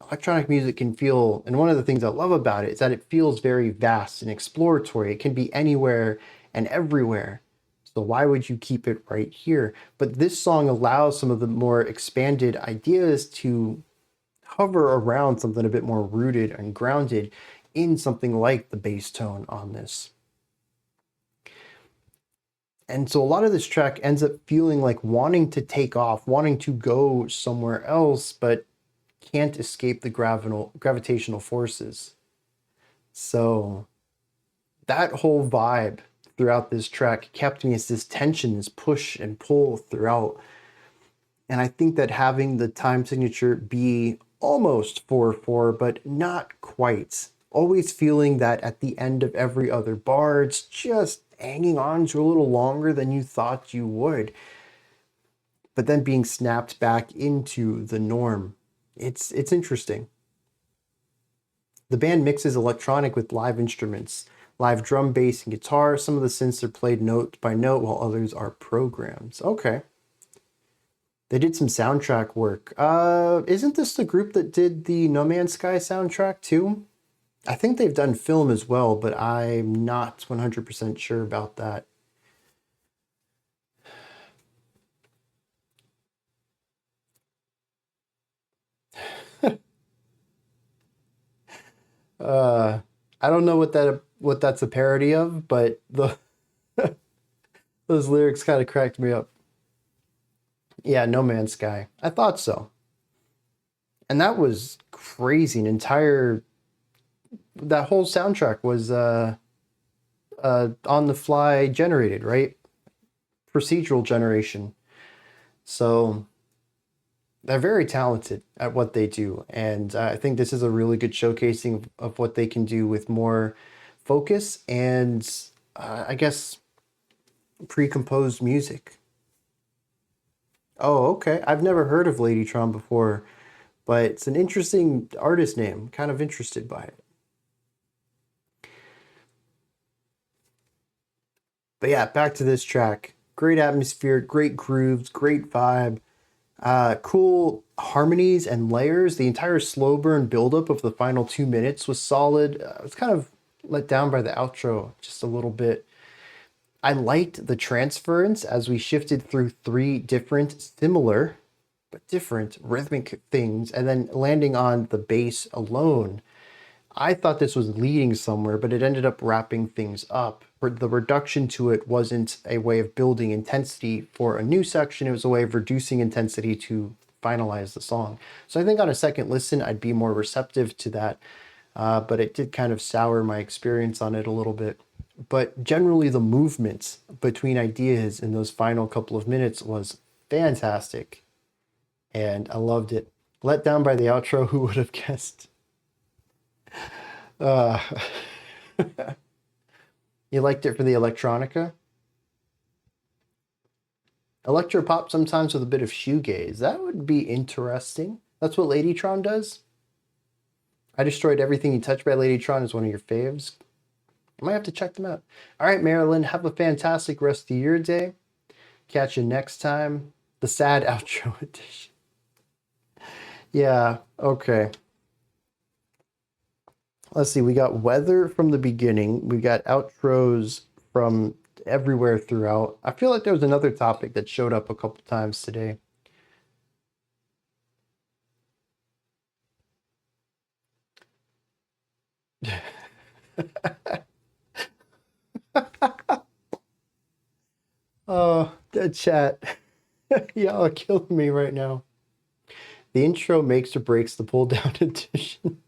Electronic music can feel, and one of the things I love about it is that it feels very vast and exploratory. It can be anywhere and everywhere. So why would you keep it right here? But this song allows some of the more expanded ideas to hover around something a bit more rooted and grounded in something like the bass tone on this. And so a lot of this track ends up feeling like wanting to take off, wanting to go somewhere else, but can't escape the gravitational forces. So that whole vibe throughout this track kept me as this tension, this push and pull throughout. And I think that having the time signature be almost 4/4, but not quite, always feeling that at the end of every other bar, it's just hanging on to a little longer than you thought you would, but then being snapped back into the norm. It's interesting. The band mixes electronic with live instruments, live drum, bass, and guitar. Some of the synths are played note by note while others are programs. Okay. They did some soundtrack work. Isn't this the group that did the No Man's Sky soundtrack too? I think they've done film as well, but I'm not 100% sure about that. I don't know what that's a parody of, but those lyrics kind of cracked me up. Yeah, No Man's Sky. I thought so. And that was crazy. That whole soundtrack was on the fly generated, right? Procedural generation. So they're very talented at what they do. And I think this is a really good showcasing of what they can do with more focus and I guess pre-composed music. Oh, okay. I've never heard of Ladytron before, but it's an interesting artist name. Kind of interested by it. But yeah, back to this track. Great atmosphere, great grooves, great vibe, cool harmonies and layers. The entire slow burn buildup of the final 2 minutes was solid. I was kind of let down by the outro just a little bit. I liked the transference as we shifted through 3 different similar but different rhythmic things and then landing on the bass alone. I thought this was leading somewhere, but it ended up wrapping things up. The reduction to it wasn't a way of building intensity for a new section. It was a way of reducing intensity to finalize the song. So I think on a second listen, I'd be more receptive to that. But it did kind of sour my experience on it a little bit. But generally the movement between ideas in those final couple of minutes was fantastic. And I loved it. Let down by the outro, who would have guessed? You liked it for the electronica? Electropop sometimes with a bit of shoegaze. That would be interesting. That's what Ladytron does? I Destroyed Everything You Touch by Ladytron is one of your faves. I might have to check them out. All right, Marilyn, have a fantastic rest of your day. Catch you next time. The sad outro edition. Yeah, okay. Let's see, we got weather from the beginning. We got outros from everywhere throughout. I feel like there was another topic that showed up a couple times today. Oh, the chat. Y'all are killing me right now. The intro makes or breaks the pull down edition.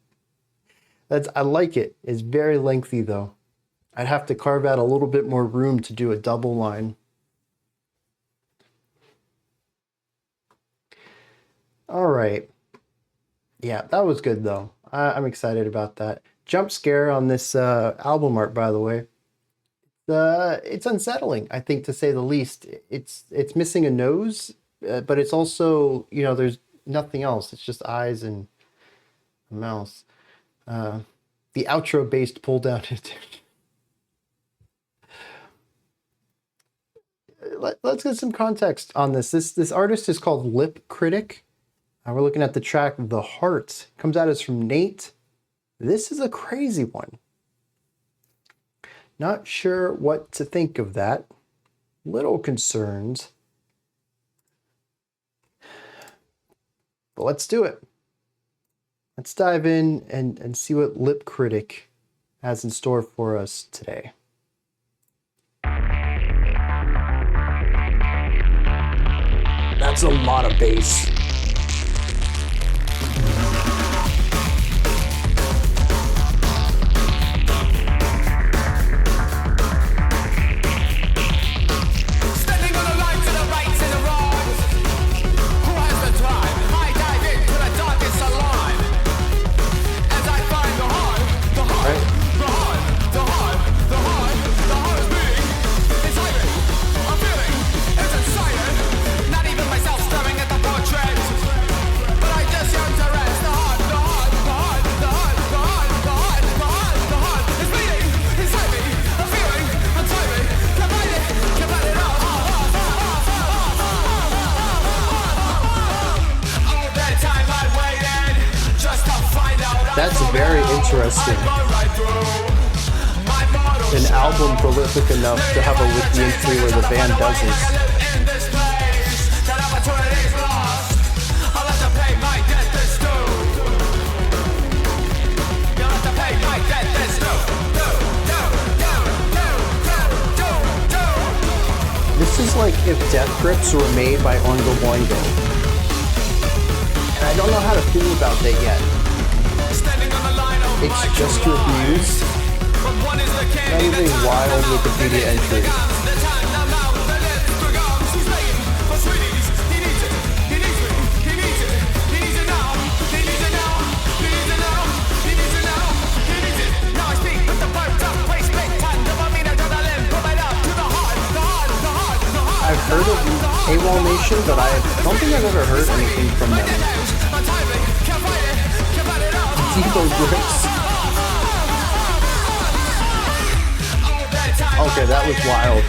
I like it. It's very lengthy though. I'd have to carve out a little bit more room to do a double line. All right. Yeah, that was good though. I'm excited about that. Jump scare on this album art, by the way. It's unsettling, I think, to say the least. It's missing a nose, but it's also, you know, there's nothing else. It's just eyes and a mouth. The outro-based pull-down edition. Let's get some context on this. This artist is called Lip Critic. We're looking at the track The Heart. Comes out as from Nate. This is a crazy one. Not sure what to think of that. Little concerned. But let's do it. Let's dive in and see what Lip Critic has in store for us today. That's a lot of bass. Not even myself staring at the portrait. That's very interesting. An album prolific enough to have a wiki entry where the band doesn't. This is like if Death Grips were made by Oingo Boingo. And I don't know how to feel about that yet. It's just reviews. Not even wild Wikipedia entry. I've heard of AWOL Nation, but I don't think I've ever heard anything from them. Ditto Grips. Okay, that was wild.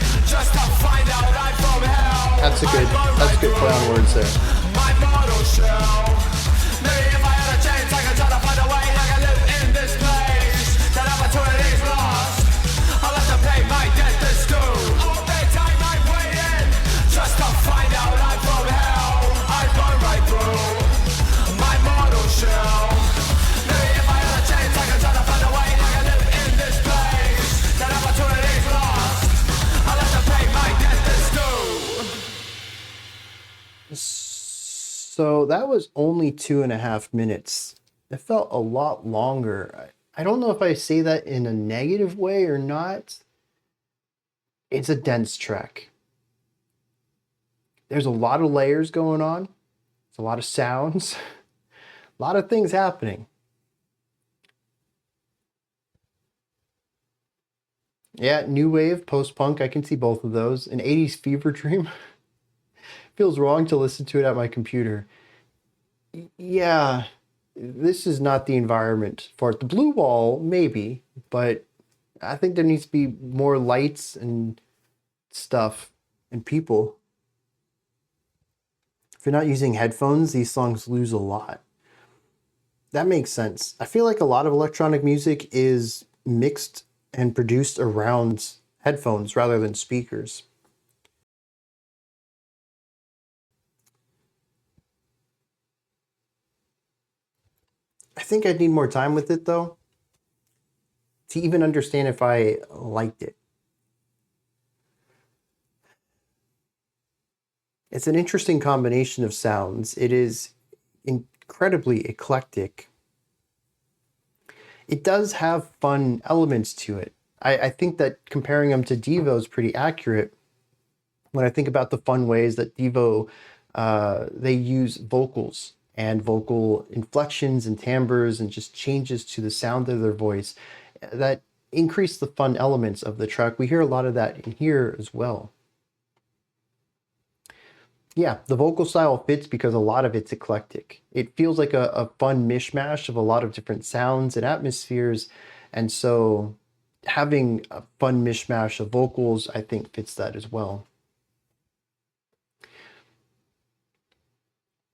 That's a good play on words there. So that was only 2.5 minutes. It felt a lot longer. I don't know if I say that in a negative way or not. It's a dense track. There's a lot of layers going on. There's a lot of sounds. A lot of things happening. Yeah, new wave, post-punk, I can see both of those. An 80s fever dream. Feels wrong to listen to it at my computer. Yeah, this is not the environment for it. The Blue Wall, maybe, but I think there needs to be more lights and stuff and people. If you're not using headphones, these songs lose a lot. That makes sense. I feel like a lot of electronic music is mixed and produced around headphones rather than speakers. I think I'd need more time with it though, to even understand if I liked it. It's an interesting combination of sounds. It is incredibly eclectic. It does have fun elements to it. I think that comparing them to Devo is pretty accurate. When I think about the fun ways that Devo, they use vocals and vocal inflections and timbres and just changes to the sound of their voice that increase the fun elements of the track. We hear a lot of that in here as well. Yeah, the vocal style fits because a lot of it's eclectic. It feels like a fun mishmash of a lot of different sounds and atmospheres. And so having a fun mishmash of vocals, I think fits that as well.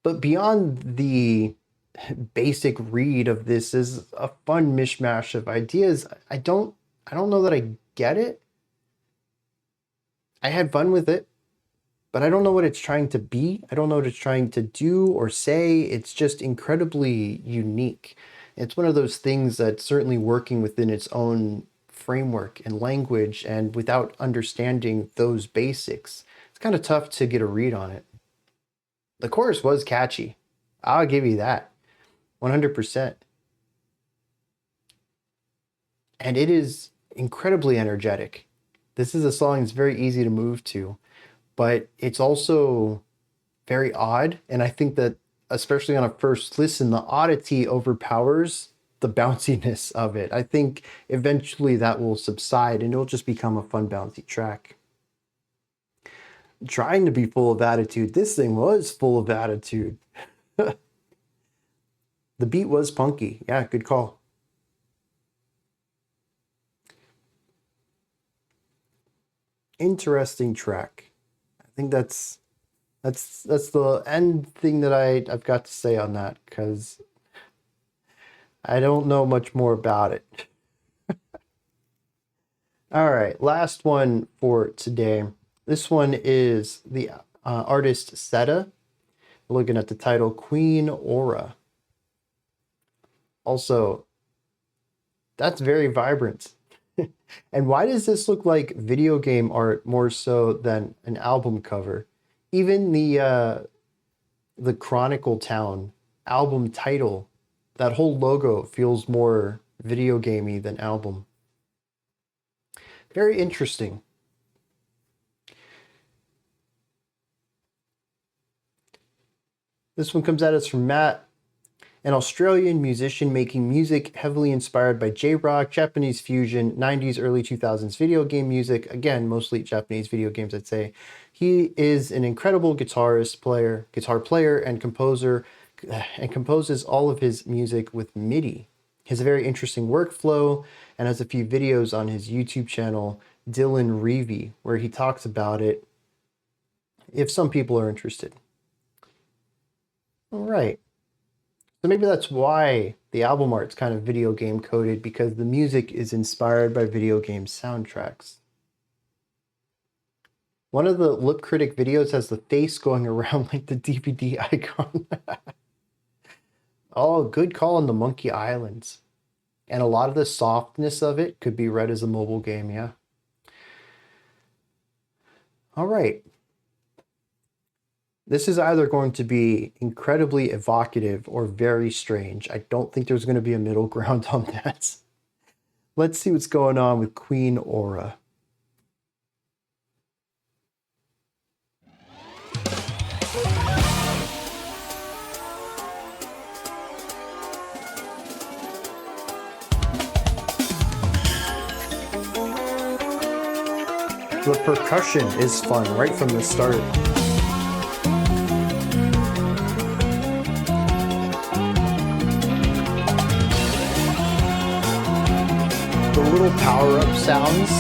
But beyond the basic read of this is a fun mishmash of ideas, I don't know that I get it. I had fun with it, but I don't know what it's trying to be. I don't know what it's trying to do or say. It's just incredibly unique. It's one of those things that's certainly working within its own framework and language, and without understanding those basics, it's kind of tough to get a read on it. The chorus was catchy. I'll give you that. 100%. And it is incredibly energetic. This is a song that's very easy to move to, but it's also very odd. And I think that, especially on a first listen, the oddity overpowers the bounciness of it. I think eventually that will subside and it'll just become a fun, bouncy track. Trying to be full of attitude. This thing was full of attitude. The beat was punky. Yeah, good call. Interesting track. I think that's the end thing that I've got to say on that, because I don't know much more about it. All right, last one for today. This one is the artist Seda. Looking at the title, Queen Aura. Also, that's very vibrant. And why does this look like video game art more so than an album cover? Even the Chronicle Town album title, that whole logo feels more video gamey than album. Very interesting. This one comes at us from Matt, an Australian musician making music heavily inspired by J-rock, Japanese fusion, 90s, early 2000s video game music. Again, mostly Japanese video games, I'd say. He is an incredible guitar player and composer, and composes all of his music with MIDI. He has a very interesting workflow and has a few videos on his YouTube channel, Dylan Reevy, where he talks about it, if some people are interested. All right. So maybe that's why the album art's kind of video game coded, because the music is inspired by video game soundtracks. One of the Lip Critic videos has the face going around like the DVD icon. Oh, good call on the Monkey Islands. And a lot of the softness of it could be read as a mobile game, yeah. All right. This is either going to be incredibly evocative or very strange. I don't think there's going to be a middle ground on that. Let's see what's going on with Queen Aura. The percussion is fun right from the start. The little power-up sounds.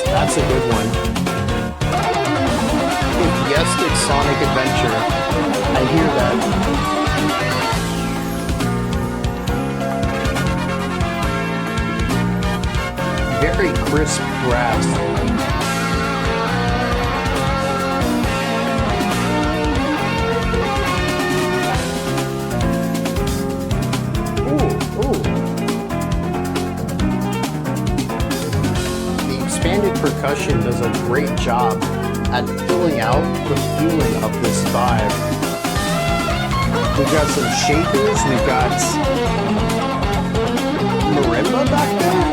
That's a good one. Majestic Sonic Adventure. I hear that. Very crisp brass. Percussion does a great job at filling out the feeling of this vibe. We've got some shakers, we've got marimba back there.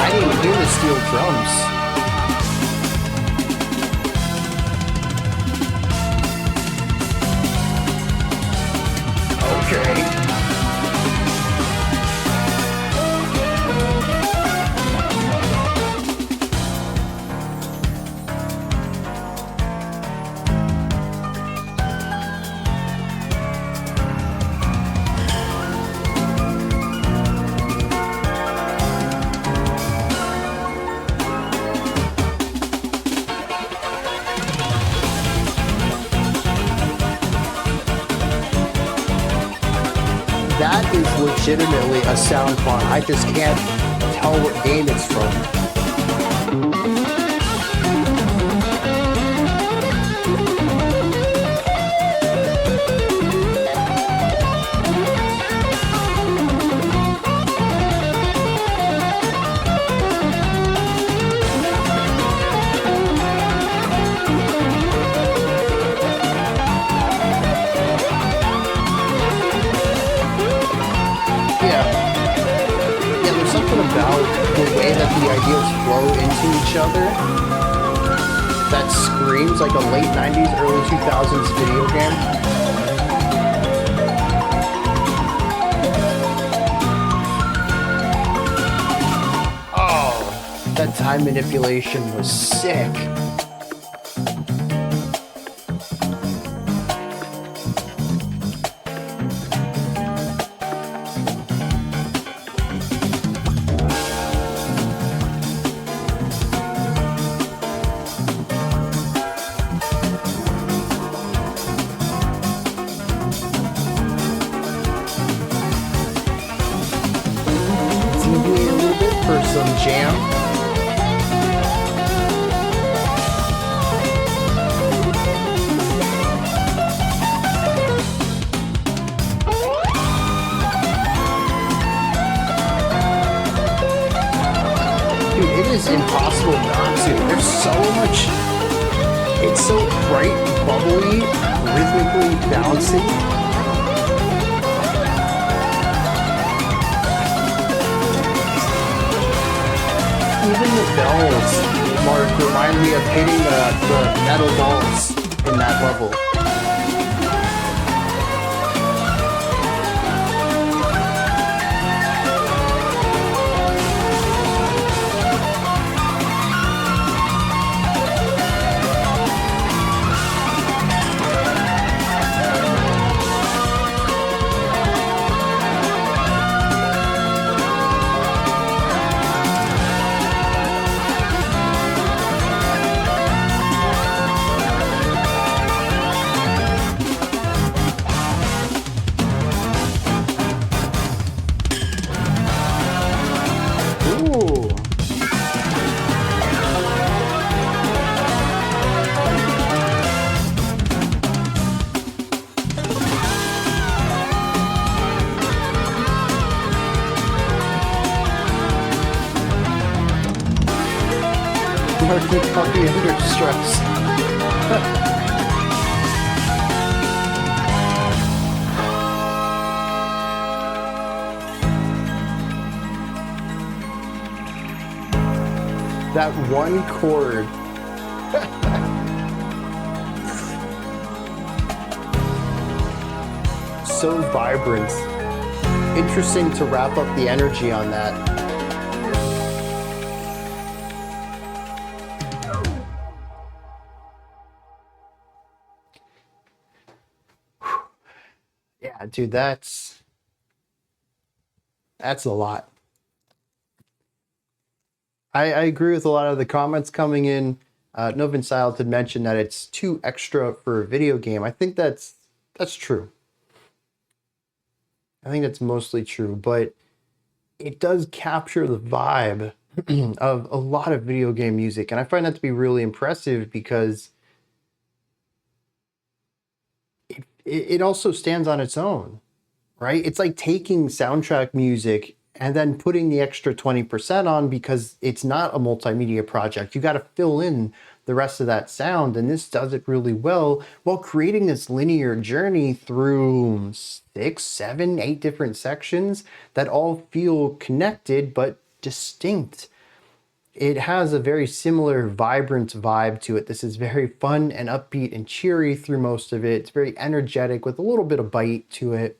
I didn't even hear the steel drums. That is legitimately a sound font. I just can't tell what game it's from. about the way that the ideas flow into each other that screams like a late 90s, early 2000s video game. Oh, that time manipulation was sick. Jam. Dude, it is impossible not to. There's so much. It's so bright, bubbly, rhythmically bouncing. Even the bells, Mark, remind me of hitting the metal balls in that level. Marky puppy under stress. That one chord. So vibrant. Interesting to wrap up the energy on that. Yeah, dude, that's a lot. I agree with a lot of the comments coming in. Novin Silent had mentioned that it's too extra for a video game. I think that's true. I think that's mostly true, but it does capture the vibe of a lot of video game music, and I find that to be really impressive because it also stands on its own, right? It's like taking soundtrack music and then putting the extra 20% on because it's not a multimedia project. You got to fill in the rest of that sound, and this does it really well while creating this linear journey through 6, 7, 8 different sections that all feel connected but distinct. It has a very similar vibrant vibe to it. This is very fun and upbeat and cheery through most of it. It's very energetic with a little bit of bite to it.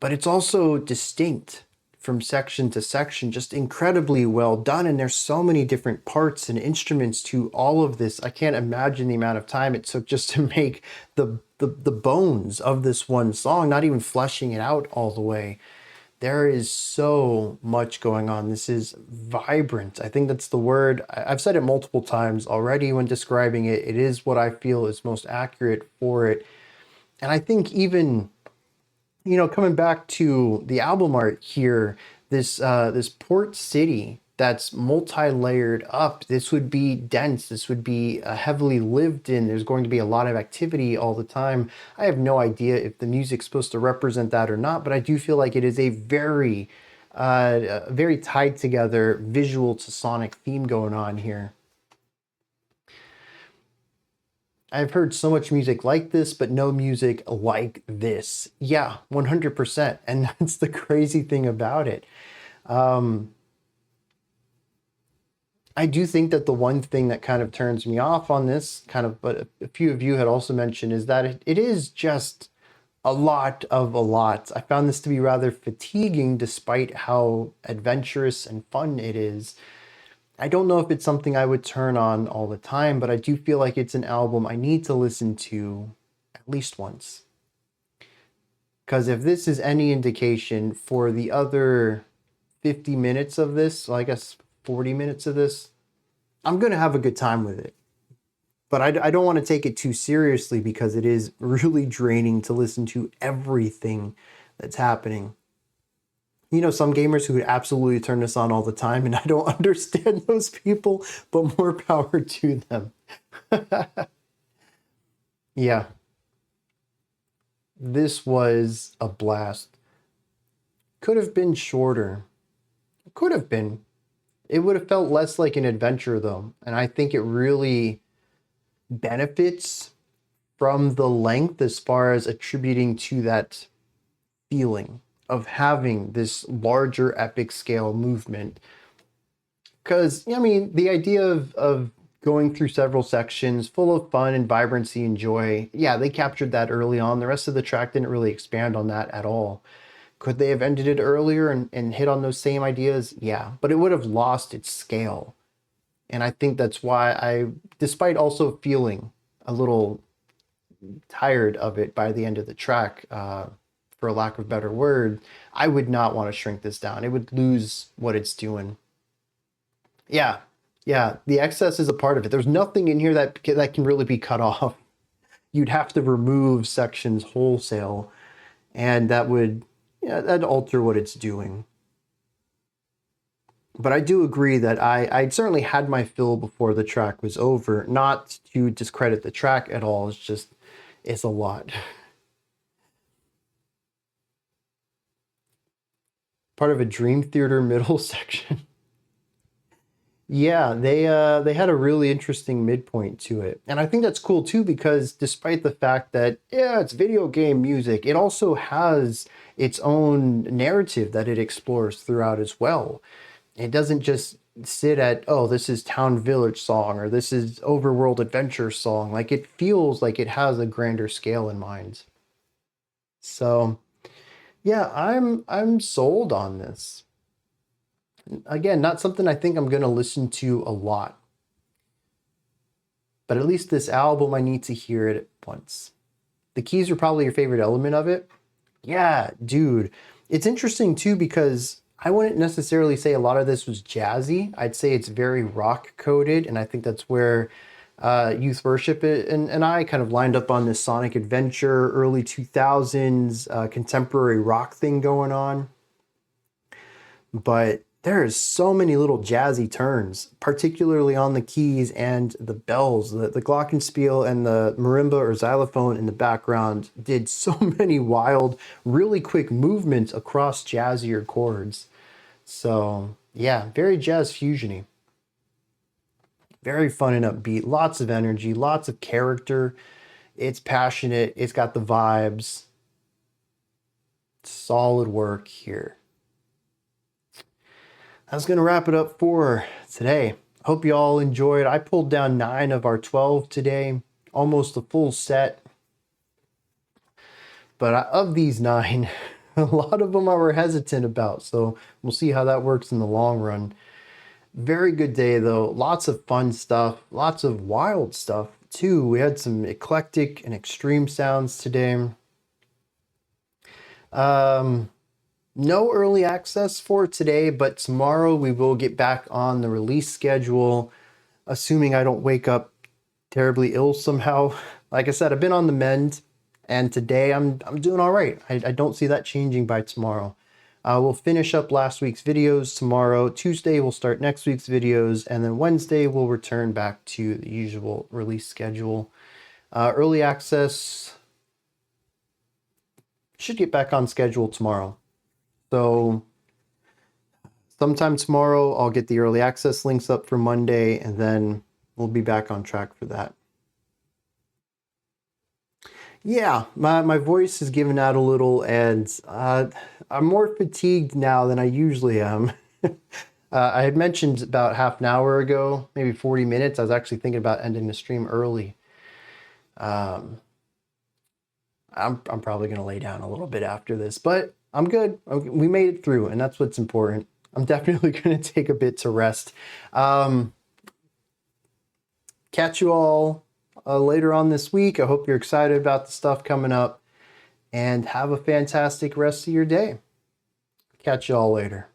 But it's also distinct from section to section, just incredibly well done. And there's so many different parts and instruments to all of this. I can't imagine the amount of time it took just to make the bones of this one song, not even fleshing it out all the way. There is so much going on. This is vibrant. I think that's the word. I've said it multiple times already when describing it. It is what I feel is most accurate for it. And I think even, you know, coming back to the album art here, this port city that's multi-layered up, this would be dense, this would be heavily lived in, there's going to be a lot of activity all the time. I have no idea if the music's supposed to represent that or not, but I do feel like it is a very tied together visual to sonic theme going on here. I've heard so much music like this, but no music like this. Yeah, 100%. And that's the crazy thing about it. I do think that the one thing that kind of turns me off on this, kind of, but a few of you had also mentioned, is that it is just a lot of a lot. I found this to be rather fatiguing despite how adventurous and fun it is. I don't know if it's something I would turn on all the time, but I do feel like it's an album I need to listen to at least once. Because if this is any indication for the other 50 minutes of this, well, I guess 40 minutes of this, I'm going to have a good time with it. But I don't want to take it too seriously because it is really draining to listen to everything that's happening. You know, some gamers who would absolutely turn this on all the time, and I don't understand those people, but more power to them. Yeah. This was a blast. Could have been shorter. Could have been. It would have felt less like an adventure, though. And I think it really benefits from the length as far as attributing to that feeling of having this larger epic scale movement. Because, I mean, the idea of going through several sections full of fun and vibrancy and joy, yeah, they captured that early on. The rest of the track didn't really expand on that at all. Could they have ended it earlier and hit on those same ideas? Yeah, but it would have lost its scale. And I think that's why despite also feeling a little tired of it by the end of the track, for a lack of a better word, I would not want to shrink this down. It would lose what it's doing. Yeah, the excess is a part of it. There's nothing in here that can really be cut off. You'd have to remove sections wholesale, and that would, that'd alter what it's doing. But I do agree that I certainly had my fill before the track was over. Not to discredit the track at all. It's just, it's a lot. Part of a Dream Theater middle section. Yeah, they had a really interesting midpoint to it. And I think that's cool too, because despite the fact that, yeah, it's video game music, it also has its own narrative that it explores throughout as well. It doesn't just sit at, oh, this is town village song or this is overworld adventure song. Like, it feels like it has a grander scale in mind. So yeah, I'm sold on this. Again, not something I think I'm going to listen to a lot. But at least this album, I need to hear it once. The keys are probably your favorite element of it. Yeah, dude. It's interesting too because I wouldn't necessarily say a lot of this was jazzy. I'd say it's very rock coded, and I think that's where Youth Worship and I kind of lined up on this Sonic Adventure, early 2000s contemporary rock thing going on. But there's so many little jazzy turns, particularly on the keys and the bells. The glockenspiel and the marimba or xylophone in the background did so many wild, really quick movements across jazzier chords. So yeah, very jazz fusiony. Very fun and upbeat, lots of energy, lots of character. It's passionate, it's got the vibes. Solid work here. That's going to wrap it up for today. Hope you all enjoyed. I pulled down 9 of our 12 today, almost a full set. But of these 9, a lot of them I were hesitant about, so we'll see how that works in the long run. Very good day though, lots of fun stuff, lots of wild stuff too. We had some eclectic and extreme sounds today. No early access for today, but tomorrow we will get back on the release schedule, assuming I don't wake up terribly ill somehow. Like I said, I've been on the mend, and today I'm doing all right. I don't see that changing by tomorrow. We'll finish up last week's videos tomorrow. Tuesday we'll start next week's videos, and then Wednesday we'll return back to the usual release schedule. Early access should get back on schedule tomorrow. So sometime tomorrow, I'll get the early access links up for Monday, and then we'll be back on track for that. Yeah, my voice is giving out a little, and I'm more fatigued now than I usually am. I had mentioned about half an hour ago, maybe 40 minutes, I was actually thinking about ending the stream early. I'm probably going to lay down a little bit after this, but I'm good. We made it through, and that's what's important. I'm definitely going to take a bit to rest. Catch you all later on this week. I hope you're excited about the stuff coming up, and have a fantastic rest of your day. Catch you all later.